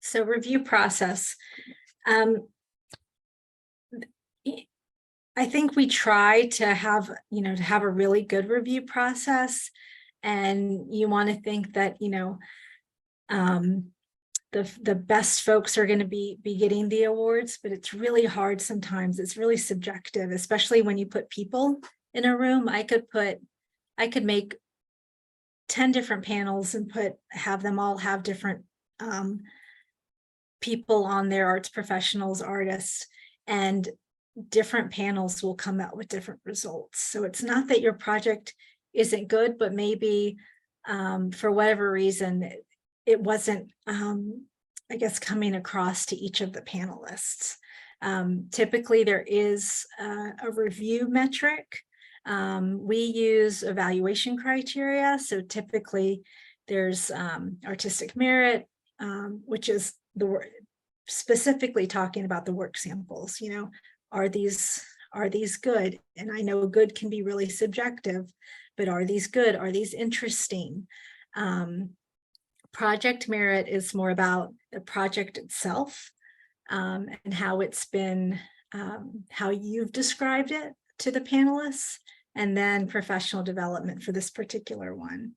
S2: So review process. I think we try to have, a really good review process, and you want to think that, the best folks are going to be getting the awards, but it's really hard sometimes. It's really subjective, especially when you put people in a room. I could make 10 different panels and have them all have different people on there, arts professionals, artists, and different panels will come out with different results. So it's not that your project isn't good, but maybe for whatever reason, it wasn't, I guess, coming across to each of the panelists. Typically, there is a review metric. We use evaluation criteria. So typically, there's artistic merit, which is specifically talking about the work samples. Are these good? And I know good can be really subjective, but are these good? Are these interesting? Project merit is more about the project itself, and how it's been, how you've described it to the panelists, and then professional development for this particular one.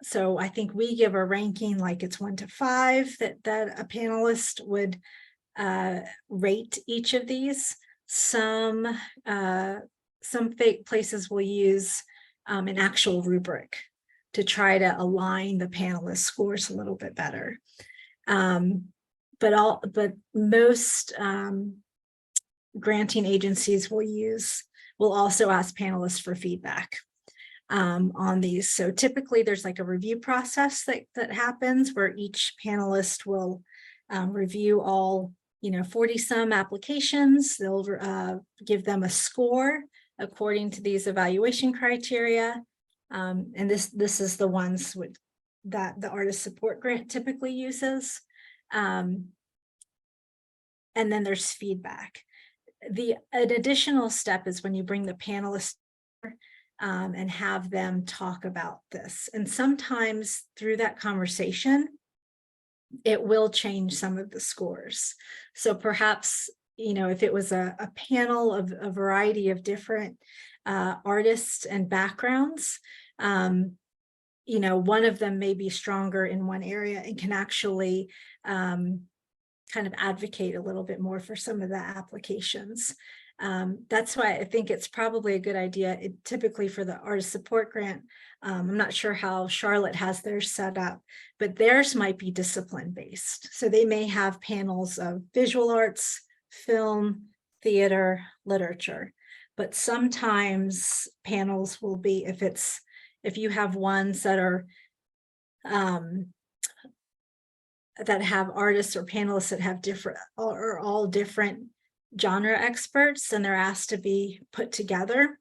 S2: So I think we give a ranking like it's 1 to 5 that a panelist would rate each of these. Some fake places will use an actual rubric to try to align the panelist scores a little bit better. But most granting agencies will also ask panelists for feedback on these. So typically there's like a review process that happens where each panelist will review all 40 some applications. They'll give them a score according to these evaluation criteria. And this is the ones that the artist support grant typically uses. And then there's feedback. An additional step is when you bring the panelists and have them talk about this. And sometimes through that conversation, it will change some of the scores. So perhaps, if it was a panel of a variety of different artists and backgrounds, one of them may be stronger in one area and can actually kind of advocate a little bit more for some of the applications. That's why I think it's probably a good idea. Typically for the artist support grant, I'm not sure how Charlotte has theirs set up, but theirs might be discipline based. So they may have panels of visual arts, film, theater, literature. But sometimes panels will be, if you have ones that are that have artists or panelists that have all different genre experts, and they're asked to be put together,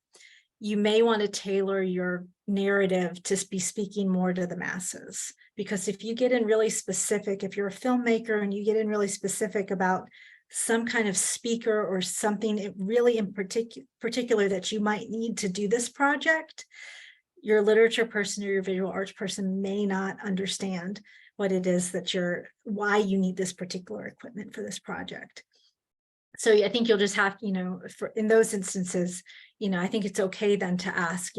S2: you may want to tailor your narrative to be speaking more to the masses. Because if you get in really specific, if you're a filmmaker and you get in really specific about some kind of speaker or something really in particular that you might need to do this project, your literature person or your visual arts person may not understand what it is why you need this particular equipment for this project. So I think you'll just have, in those instances, I think it's okay then to ask,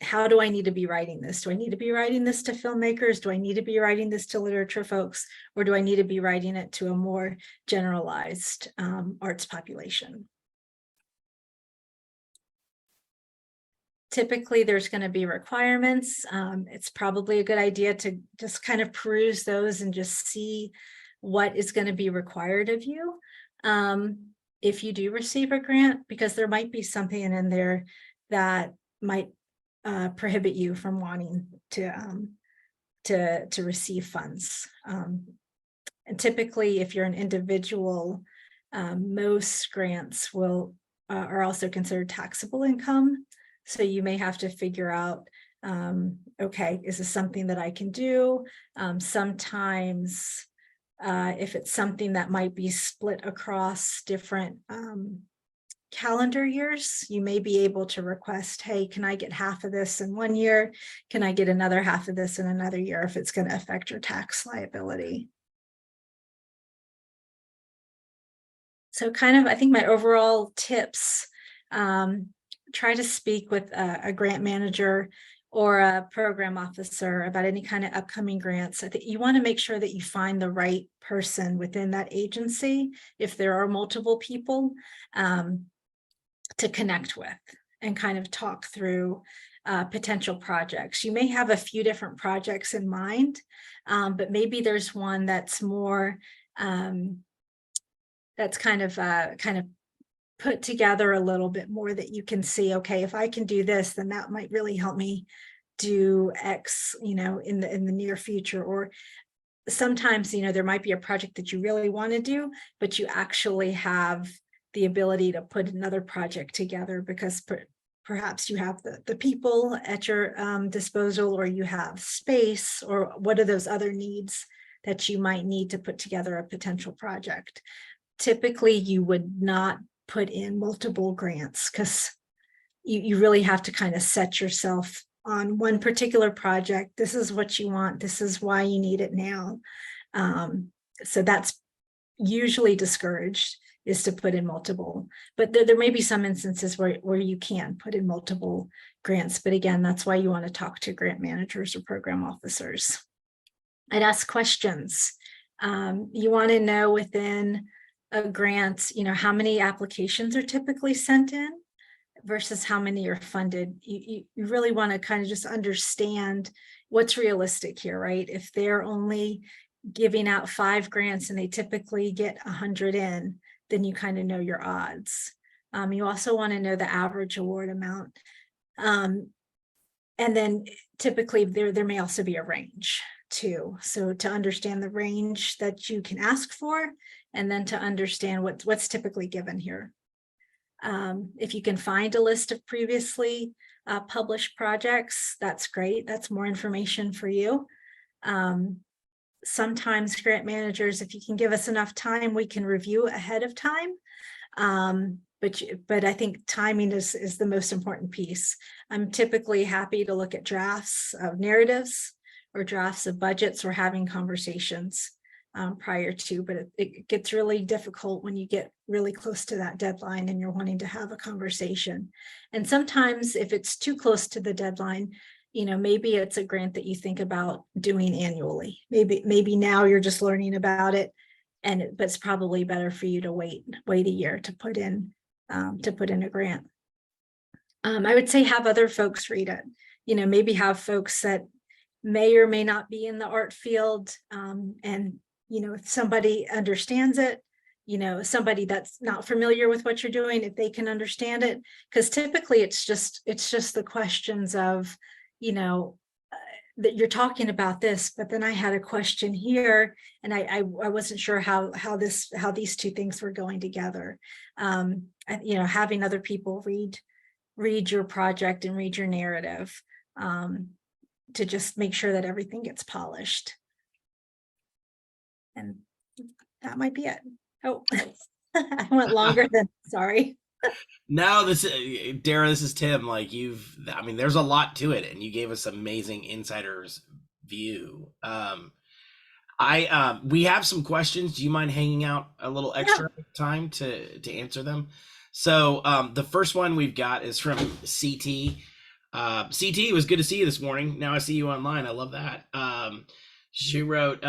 S2: how do I need to be writing this? Do I need to be writing this to filmmakers? Do I need to be writing this to literature folks? Or do I need to be writing it to a more generalized arts population? Typically, there's going to be requirements. It's probably a good idea to just kind of peruse those and just see what is going to be required of you. if you do receive a grant, because there might be something in there that might prohibit you from wanting to receive funds. And typically, if you're an individual, most grants are also considered taxable income. So you may have to figure out, okay, is this something that I can do? Sometimes if it's something that might be split across different calendar years, you may be able to request, hey, can I get half of this in one year? Can I get another half of this in another year if it's going to affect your tax liability? So kind of, I think my overall tips, try to speak with a grant manager or a program officer about any kind of upcoming grants. I think you want to make sure that you find the right person within that agency, if there are multiple people, to connect with and kind of talk through potential projects. You may have a few different projects in mind, but maybe there's one that's more that's kind of put together a little bit more, that you can see, okay, if I can do this, then that might really help me do X, in the near future. Or sometimes, there might be a project that you really want to do, but you actually have the ability to put another project together because perhaps you have the people at your disposal, or you have space, or what are those other needs that you might need to put together a potential project. Typically, you would not put in multiple grants because you really have to kind of set yourself on one particular project. This is what you want. This is why you need it now. So that's usually discouraged, is to put in multiple, but there may be some instances where you can put in multiple grants. But again, that's why you want to talk to grant managers or program officers. I'd ask questions. You want to know within a grant, how many applications are typically sent in versus how many are funded. You really want to kind of just understand what's realistic here, right? If they're only giving out 5 grants and they typically get 100 in, then you kind of know your odds. You also want to know the average award amount. And then typically there may also be a range too. So to understand the range that you can ask for, and then to understand what's typically given here. If you can find a list of previously published projects, that's great. That's more information for you. Sometimes grant managers, if you can give us enough time, we can review ahead of time. But I think timing is the most important piece. I'm typically happy to look at drafts of narratives or drafts of budgets, or having conversations prior to, but it gets really difficult when you get really close to that deadline and you're wanting to have a conversation. And sometimes if it's too close to the deadline, maybe it's a grant that you think about doing annually. Maybe now you're just learning about it, but it's probably better for you to wait a year to put in a grant. I would say have other folks read it. Maybe have folks that may or may not be in the art field, and if somebody understands it, somebody that's not familiar with what you're doing, if they can understand it, because typically it's just the questions of, that you're talking about this, but then I had a question here, and I wasn't sure how these two things were going together. Having other people read your project and read your narrative, to just make sure that everything gets polished. And that might be it. Oh, I went longer than, sorry.
S3: No, Dara, this is Tim. There's a lot to it, and you gave us amazing insider's view. We have some questions. Do you mind hanging out a little extra time to answer them? So the first one we've got is from CT. CT, it was good to see you this morning. Now I see you online. I love that. She wrote,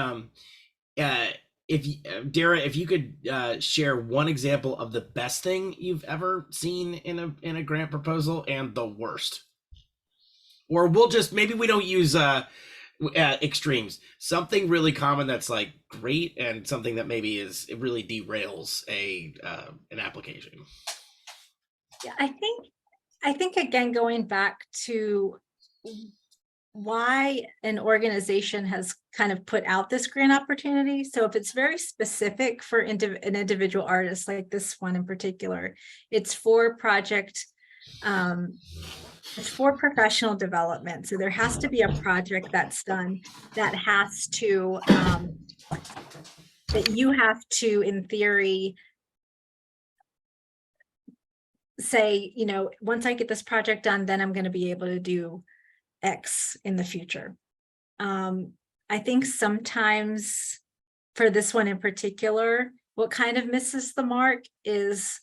S3: Dara, if you could share one example of the best thing you've ever seen in a grant proposal and the worst, or maybe we don't use Extremes. Something really common that's like great, and something that maybe it really derails an application.
S2: Yeah, I think again, going back to why an organization has kind of put out this grant opportunity. So if it's very specific for an individual artist, like this one in particular, it's for project, it's for professional development. So there has to be a project that's done that has to, that you have to, in theory, say, you know, once I get this project done, then I'm going to be able to do X in the future. I think sometimes for this one in particular, what kind of misses the mark is,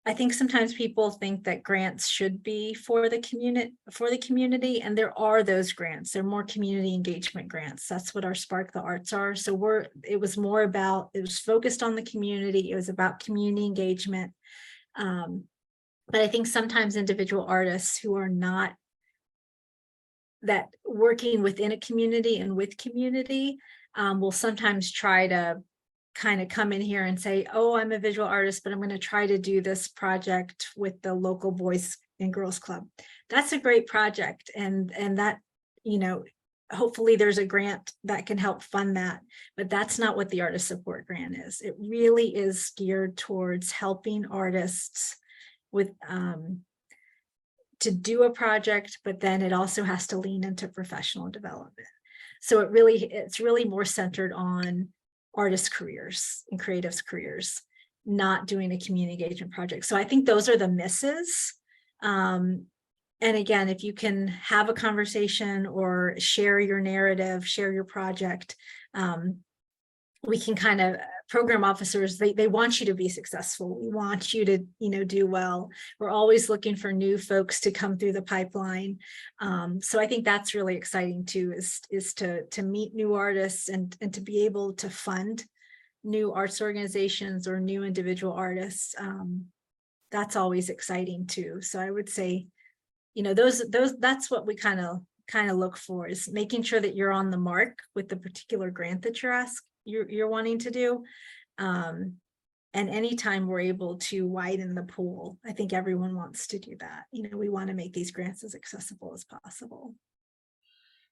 S2: I think sometimes people think that grants should be for the community, and there are those grants. They're more community engagement grants. That's what our Spark the Arts are. So it was focused on the community. It was about community engagement. But I think sometimes individual artists who are not that working within a community and with community will sometimes try to kind of come in here and say, oh, I'm a visual artist, but I'm going to try to do this project with the local Boys and Girls Club. That's a great project. And that, you know, hopefully there's a grant that can help fund that, but that's not what the artist support grant is. It really is geared towards helping artists with to do a project, but then it also has to lean into professional development. So it's really more centered on artist careers and creatives careers, not doing a community engagement project. So I think those are the misses. And again, if you can have a conversation or share your narrative, share your project, we can kind of, program officers, they want you to be successful. We want you to, you know, do well. We're always looking for new folks to come through the pipeline. So I think that's really exciting too, is to meet new artists and to be able to fund new arts organizations or new individual artists. That's always exciting too. So I would say, you know, that's what we kind of look for, is making sure that you're on the mark with the particular grant that you're wanting to do. And anytime we're able to widen the pool, I think everyone wants to do that. You know, we want to make these grants as accessible as possible.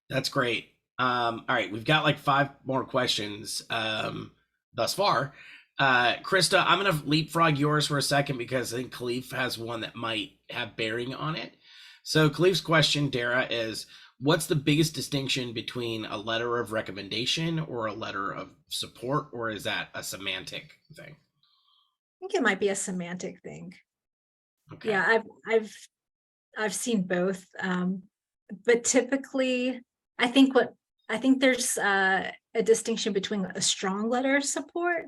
S3: That's great. All right, we've got like 5 more questions thus far. Krista, I'm gonna leapfrog yours for a second because I think Khalif has one that might have bearing on it. So Khalif's question, Dara, is, what's the biggest distinction between a letter of recommendation or a letter of support, or is that a semantic thing?
S2: I think it might be a semantic thing.
S3: Okay.
S2: Yeah, I've seen both, but typically, I think there's a distinction between a strong letter of support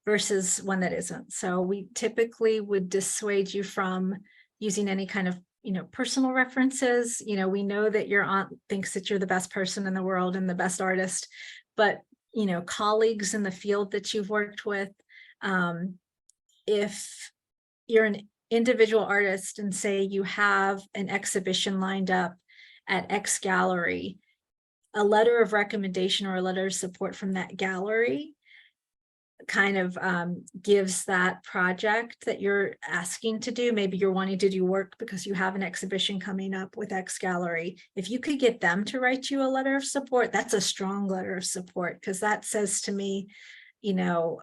S2: versus one that isn't. So we typically would dissuade you from using any kind of, you know, personal references. You know, we know that your aunt thinks that you're the best person in the world and the best artist, but, you know, colleagues in the field that you've worked with, if you're an individual artist and say you have an exhibition lined up at X gallery, a letter of recommendation or a letter of support from that gallery kind of gives that project that you're asking to do. Maybe you're wanting to do work because you have an exhibition coming up with X gallery. If you could get them to write you a letter of support, that's a strong letter of support, because that says to me, you know,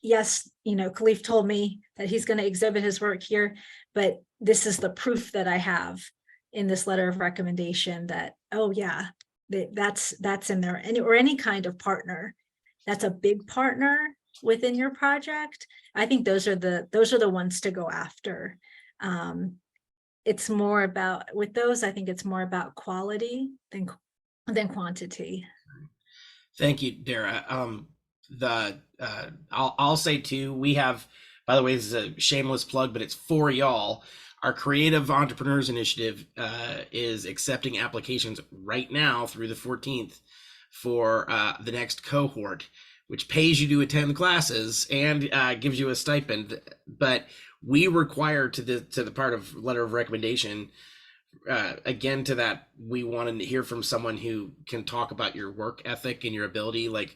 S2: yes, you know, Khalif told me that he's going to exhibit his work here, but this is the proof that I have in this letter of recommendation that, oh yeah, that's in there. Or any kind of partner that's a big partner within your project. I think those are the ones to go after. It's more about, with those, I think it's more about quality than quantity.
S3: Thank you, Dara. I'll say too, we have, by the way, this is a shameless plug, but it's for y'all. Our Creative Entrepreneurs Initiative is accepting applications right now through the 14th for the next cohort, which pays you to attend classes and gives you a stipend. But we require to the part of letter of recommendation again, to that, we want to hear from someone who can talk about your work ethic and your ability. Like,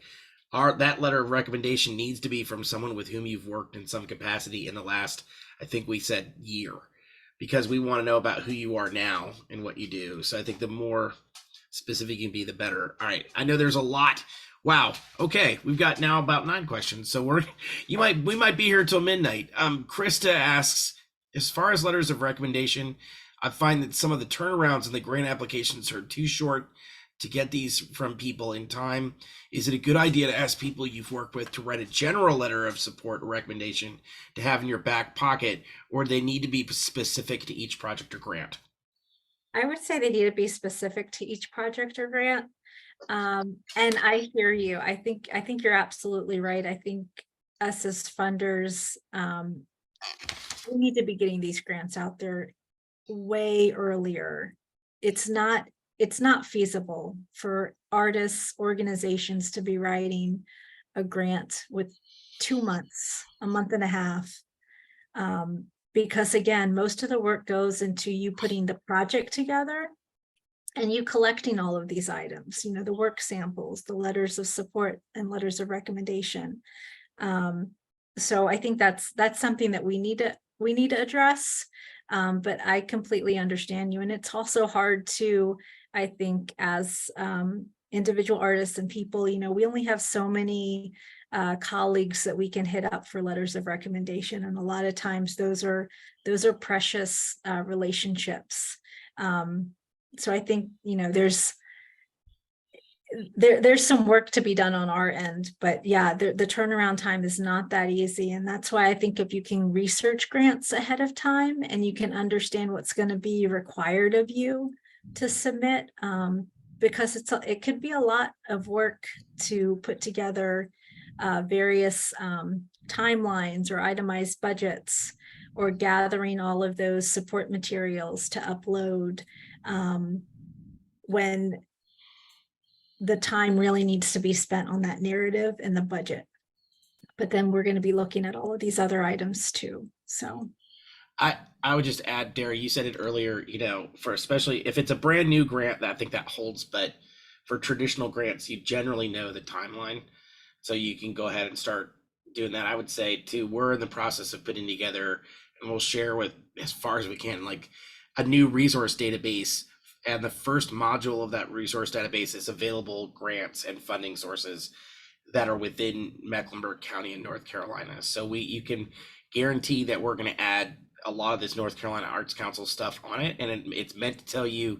S3: that letter of recommendation needs to be from someone with whom you've worked in some capacity in the last, I think we said, year, because we want to know about who you are now and what you do. So I think the more specific you can be, the better. All right, I know there's a lot. Wow. Okay, we've got now about 9 questions, so we might be here till midnight. Krista asks, as far as letters of recommendation, I find that some of the turnarounds in the grant applications are too short to get these from people in time. Is it a good idea to ask people you've worked with to write a general letter of support or recommendation to have in your back pocket, or do they need to be specific to each project or grant?
S2: I would say they need to be specific to each project or grant. And I hear you. I think you're absolutely right. I think us as funders, we need to be getting these grants out there way earlier. It's not feasible for artists, organizations to be writing a grant with 2 months, a month and a half. Because again, most of the work goes into you putting the project together and you collecting all of these items, the work samples, the letters of support and letters of recommendation. So I think that's something that we need to address. But I completely understand you. And it's also hard to, I think, as individual artists and people, we only have so many colleagues that we can hit up for letters of recommendation. And a lot of times those are precious relationships. So I think, there's some work to be done on our end, but yeah, the turnaround time is not that easy. And that's why I think if you can research grants ahead of time and you can understand what's going to be required of you to submit, because it could be a lot of work to put together various timelines or itemized budgets, or gathering all of those support materials to upload when the time really needs to be spent on that narrative and the budget. But then we're going to be looking at all of these other items too. So
S3: I would just add, Dara, you said it earlier, for especially if it's a brand new grant, I think that holds, but for traditional grants, you generally know the timeline. So you can go ahead and start doing that. I would say too, we're in the process of putting together, and we'll share with as far as we can, like a new resource database. And the first module of that resource database is available grants and funding sources that are within Mecklenburg County in North Carolina. So you can guarantee that we're going to add a lot of this North Carolina Arts Council stuff on it. And it's meant to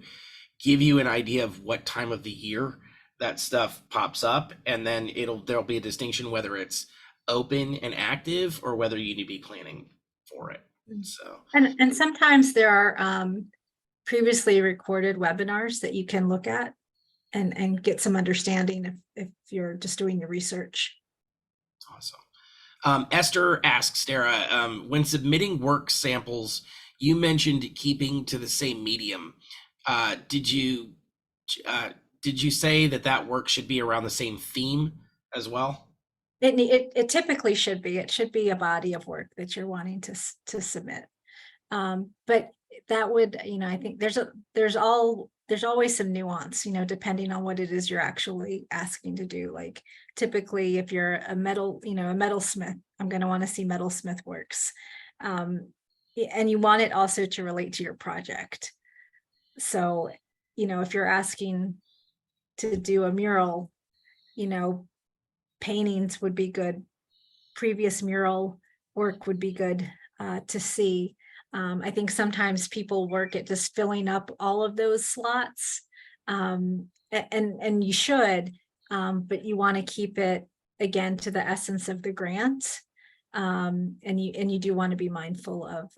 S3: give you an idea of what time of the year that stuff pops up. And then there'll be a distinction whether it's open and active or whether you need to be planning for it. So,
S2: and sometimes there are previously recorded webinars that you can look at and get some understanding if you're just doing your research.
S3: Awesome. Esther asks, Dara, when submitting work samples, you mentioned keeping to the same medium. Did you say that work should be around the same theme as well?
S2: It typically should be. It should be a body of work that you're wanting to submit. But that would, I think there's always some nuance, depending on what it is you're actually asking to do. Like typically, if you're a metalsmith, I'm going to want to see metalsmith works, and you want it also to relate to your project. So, if you're asking to do a mural, paintings would be good. Previous mural work would be good to see. I think sometimes people work at just filling up all of those slots, and you should, but you want to keep it again to the essence of the grant, and you do want to be mindful of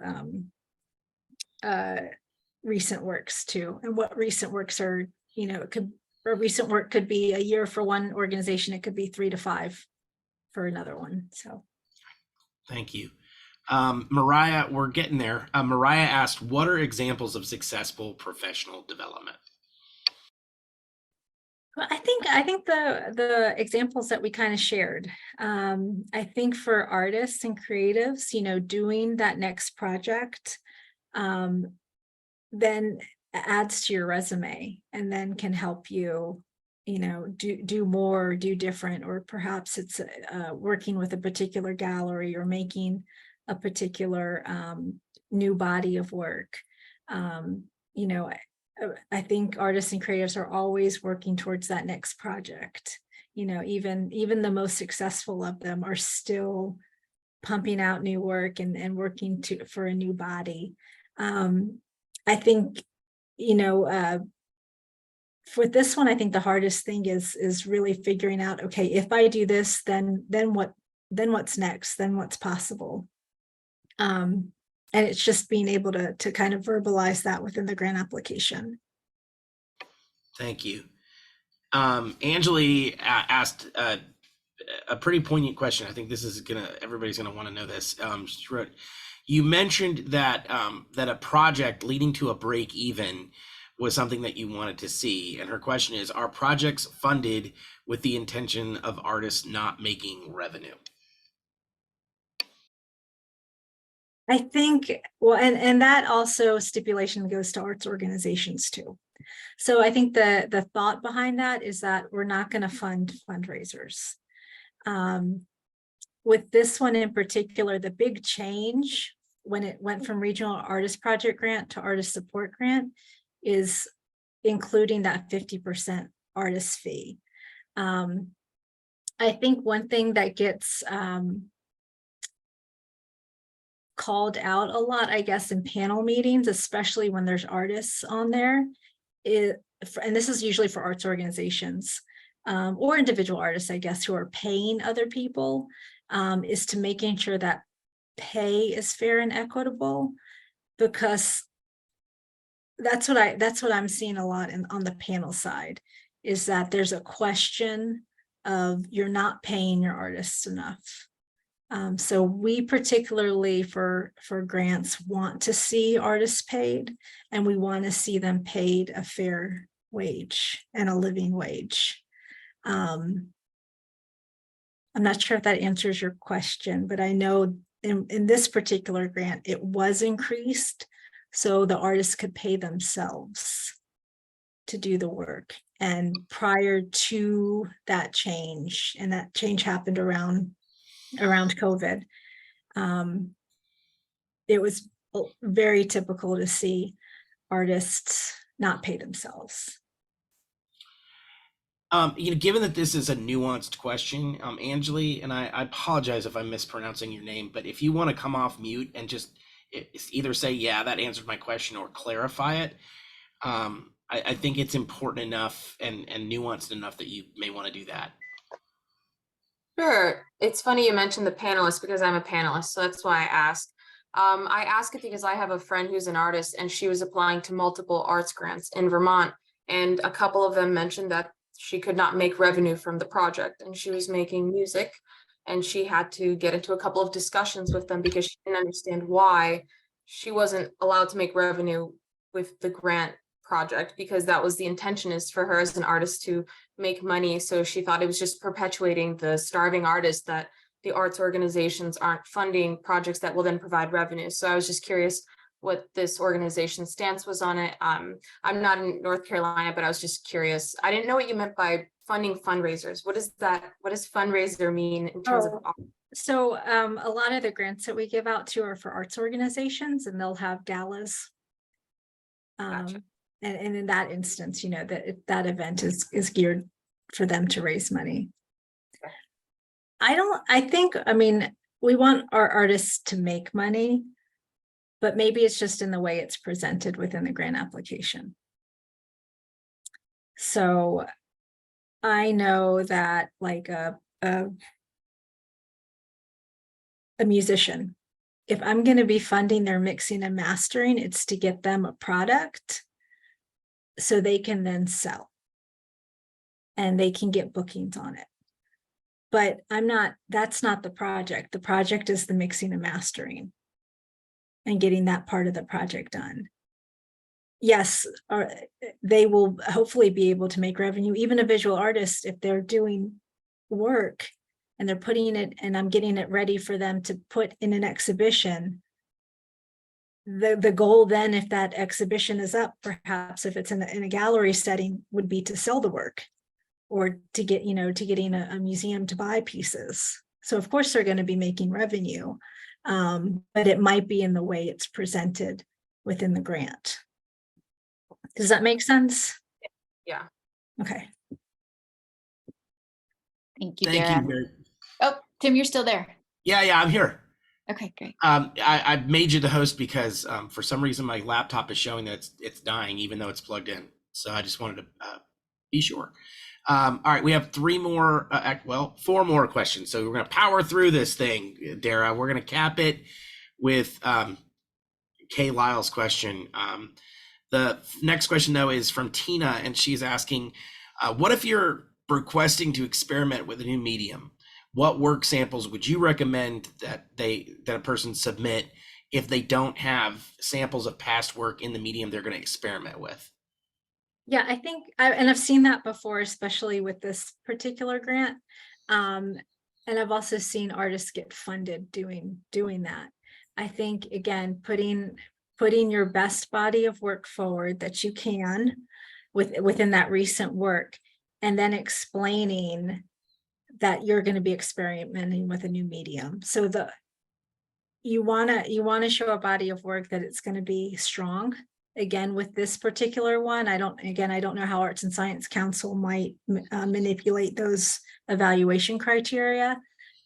S2: recent works too, and what recent works are. Recent work could be a year for one organization; it could be 3 to 5 for another one. So,
S3: thank you. Mariah, we're getting there. Mariah asked, what are examples of successful professional development?
S2: Well, I think the examples that we kind of shared. I think for artists and creatives, doing that next project, then adds to your resume and then can help you, do more, do different, or perhaps it's working with a particular gallery or making a particular new body of work. I think artists and creatives are always working towards that next project. Even the most successful of them are still pumping out new work and working for a new body. I think, for this one, I think the hardest thing is really figuring out, okay, if I do this, then what's next? Then what's possible? And it's just being able to kind of verbalize that within the grant application.
S3: Thank you. Angeli asked a pretty poignant question. I think this is everybody's gonna want to know this. She wrote, you mentioned that that a project leading to a break even was something that you wanted to see. And her question is, are projects funded with the intention of artists not making revenue?
S2: I think, well, and that also stipulation goes to arts organizations too. So I think the thought behind that is that we're not going to fund fundraisers. With this one in particular, the big change when it went from regional artist project grant to artist support grant is including that 50% artist fee. I think one thing that gets called out a lot, I guess, in panel meetings, especially when there's artists on there, and this is usually for arts organizations or individual artists, I guess, who are paying other people, is to making sure that pay is fair and equitable, because that's what I'm seeing a lot on the panel side, is that there's a question of you're not paying your artists enough. So we particularly for grants want to see artists paid, and we want to see them paid a fair wage and a living wage. I'm not sure if that answers your question, but I know in this particular grant, it was increased so the artists could pay themselves to do the work. And prior to that change, and that change happened around COVID, it was very typical to see artists not pay themselves.
S3: Given that this is a nuanced question, Angeli, and I apologize if I'm mispronouncing your name, but if you want to come off mute and just either say, yeah, that answered my question, or clarify it, I think it's important enough and nuanced enough that you may want to do that.
S4: Sure. It's funny you mentioned the panelists, because I'm a panelist, so that's why I asked. I ask it because I have a friend who's an artist, and she was applying to multiple arts grants in Vermont, and a couple of them mentioned that she could not make revenue from the project, and she was making music, and she had to get into a couple of discussions with them because she didn't understand why she wasn't allowed to make revenue with the grant project, because that was the intention, is for her as an artist to make money. So she thought it was just perpetuating the starving artist, that the arts organizations aren't funding projects that will then provide revenue. So I was just curious what this organization's stance was on it. I'm not in North Carolina, but I was just curious. I didn't know what you meant by funding fundraisers. What is that? What does fundraiser mean in terms of?
S2: So a lot of the grants that we give out to are for arts organizations, and they'll have galas.
S4: Gotcha.
S2: And in that instance, that event is geared for them to raise money. I mean, we want our artists to make money, but maybe it's just in the way it's presented within the grant application. So I know that like a musician, if I'm going to be funding their mixing and mastering, it's to get them a product so they can then sell and they can get bookings on it. But that's not the project. The project is the mixing and mastering and getting that part of the project done. Yes, they will hopefully be able to make revenue. Even a visual artist, if they're doing work and they're putting it, and I'm getting it ready for them to put in an exhibition, the goal then, if that exhibition is up, perhaps if it's in a gallery setting, would be to sell the work or to get, to getting a museum to buy pieces. So of course they're going to be making revenue, but it might be in the way it's presented within the grant. Does that make sense?
S4: Yeah.
S2: Okay.
S5: Thank you,
S3: Thank
S5: Dara.
S3: you. Very-
S5: Oh, Tim, you're still there.
S3: Yeah, I'm here.
S5: Okay, great.
S3: I made you the host because for some reason my laptop is showing that it's dying even though it's plugged in. So I just wanted to be sure. All right, we have four more questions. So we're going to power through this thing, Dara. We're going to cap it with Kay Lyle's question. The next question, though, is from Tina, and she's asking, what if you're requesting to experiment with a new medium? What work samples would you recommend that a person submit if they don't have samples of past work in the medium they're going to experiment with?
S2: Yeah, I think, and I've seen that before, especially with this particular grant. And I've also seen artists get funded doing that. I think, again, putting your best body of work forward that you can within that recent work, and then explaining that you're going to be experimenting with a new medium. So you want to show a body of work that it's going to be strong. Again, with this particular one, I don't know how Arts and Science Council might manipulate those evaluation criteria.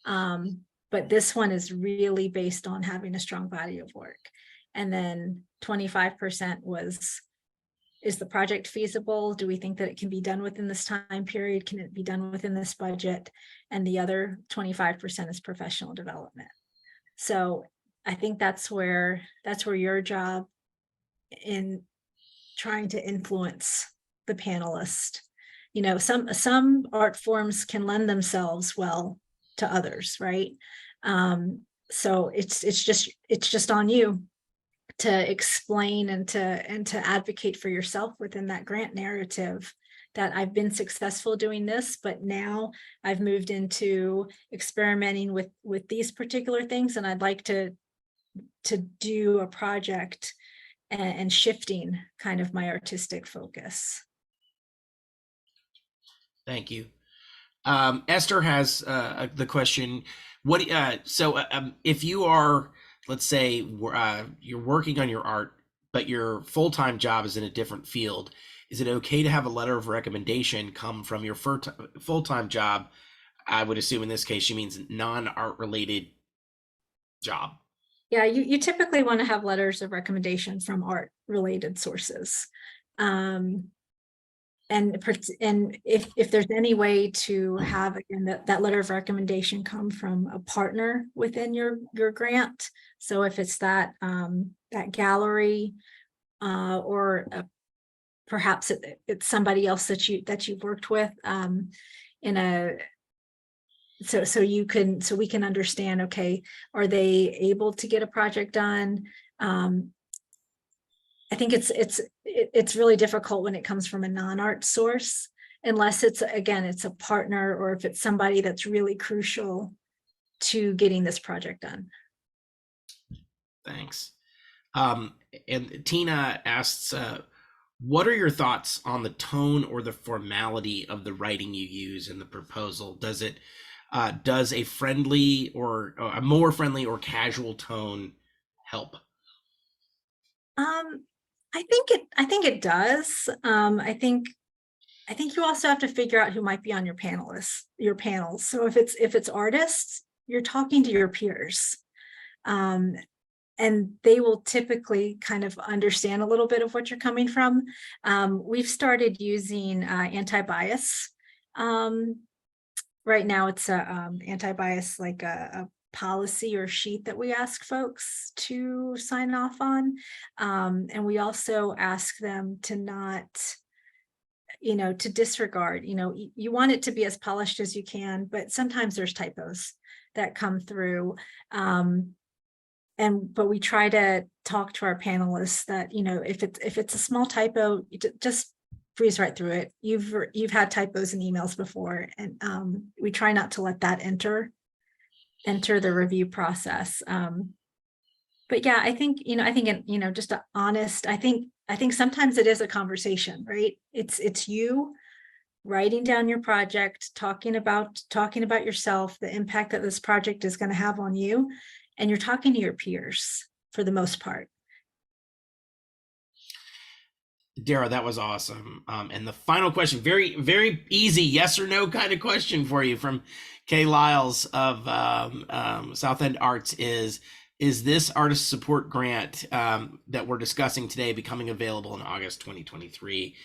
S2: But this one is really based on having a strong body of work. And then 25% is the project feasible? Do we think that it can be done within this time period? Can it be done within this budget? And the other 25% is professional development. So I think that's where your job in trying to influence the panelist. Some art forms can lend themselves well to others, right? So it's just on you to explain and to advocate for yourself within that grant narrative, that I've been successful doing this, but now I've moved into experimenting with these particular things, and I'd like to do a project and shifting kind of my artistic focus.
S3: Thank you. Esther has the question. If you are, let's say, you're working on your art, but your full-time job is in a different field, is it okay to have a letter of recommendation come from your full-time job? I would assume in this case she means non-art related job.
S2: Yeah, you typically want to have letters of recommendation from art related sources. And if there's any way to have, again, that letter of recommendation come from a partner within your grant. So if it's that gallery, or perhaps it's somebody else that you've worked with, so we can understand, okay, are they able to get a project done? I think it's really difficult when it comes from a non-art source, unless it's a partner, or if it's somebody that's really crucial to getting this project done.
S3: Thanks. And Tina asks, what are your thoughts on the tone or the formality of the writing you use in the proposal? Does a friendly or a more friendly or casual tone help?
S2: I think it does. I think you also have to figure out who might be on your panels. So if it's artists, you're talking to your peers. And they will typically kind of understand a little bit of what you're coming from. We've started using anti-bias. Right now it's a anti-bias, like a policy or sheet that we ask folks to sign off on. And we also ask them to not, to disregard, you want it to be as polished as you can, but sometimes there's typos that come through. But we try to talk to our panelists that, if it's a small typo, just breeze right through it. You've had typos in emails before, and we try not to let that enter the review process. But yeah, I think, just a honest, I think sometimes it is a conversation, right? It's you writing down your project, talking about yourself, the impact that this project is going to have on you, and you're talking to your peers for the most part.
S3: Dara, that was awesome. And the final question, very, very easy yes or no kind of question for you from Kay Lyles of South End Arts is this artist support grant that we're discussing today becoming available in August 2023?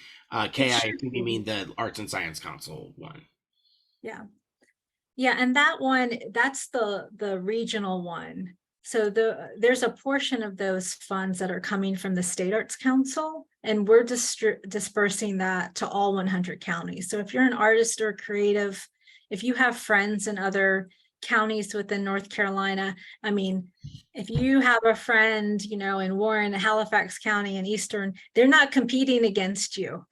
S3: Kay, I think you mean the Arts and Science Council one.
S2: Yeah. Yeah, and that one, that's the regional one. So there's a portion of those funds that are coming from the State Arts Council, and we're dispersing that to all 100 counties. So if you're an artist or creative, if you have friends in other counties within North Carolina, I mean, if you have a friend, in Warren, Halifax County, and Eastern, they're not competing against you.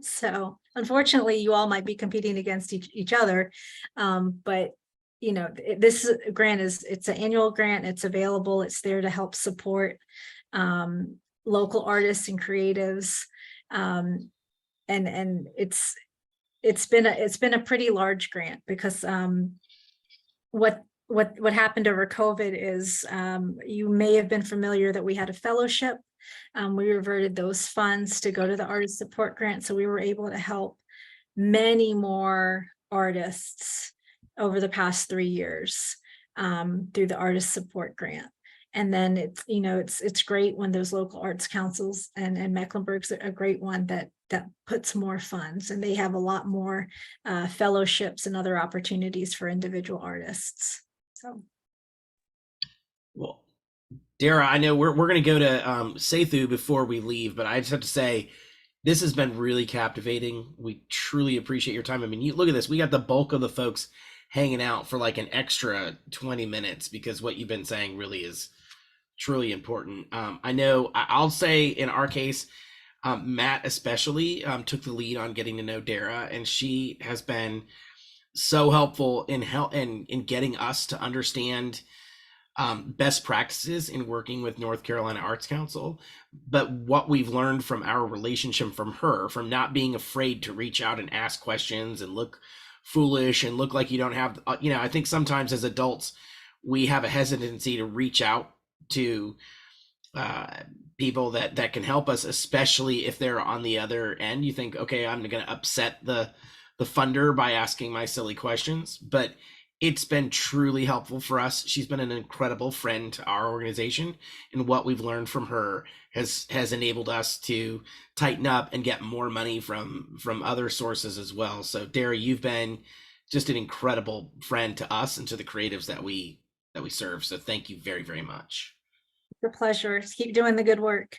S2: So unfortunately, you all might be competing against each other. But this grant it's an annual grant. It's available. It's there to help support local artists and creatives. And it's been a pretty large grant because what happened over COVID is you may have been familiar that we had a fellowship. We reverted those funds to go to the artist support grant. So we were able to help many more artists over the past 3 years through the artist support grant. And then it's great when those local arts councils, and Mecklenburg's a great one that puts more funds, and they have a lot more fellowships and other opportunities for individual artists. So,
S3: well, Dara, I know we're going to go to Sethu before we leave, but I just have to say, this has been really captivating. We truly appreciate your time. I mean, you look at this. We got the bulk of the folks hanging out for like an extra 20 minutes because what you've been saying really is truly important. I know I'll say in our case, Matt especially took the lead on getting to know Dara, and she has been so helpful in getting us to understand best practices in working with North Carolina Arts Council, but what we've learned from our relationship from her, from not being afraid to reach out and ask questions and look foolish and look like you don't have, I think sometimes as adults, we have a hesitancy to reach out to people that can help us, especially if they're on the other end. You think, okay, I'm going to upset the funder by asking my silly questions, but it's been truly helpful for us. She's been an incredible friend to our organization, and what we've learned from her has enabled us to tighten up and get more money from other sources as well. So Dara, you've been just an incredible friend to us and to the creatives that we serve. So thank you very, very much.
S2: it's a pleasure. Keep doing the good work.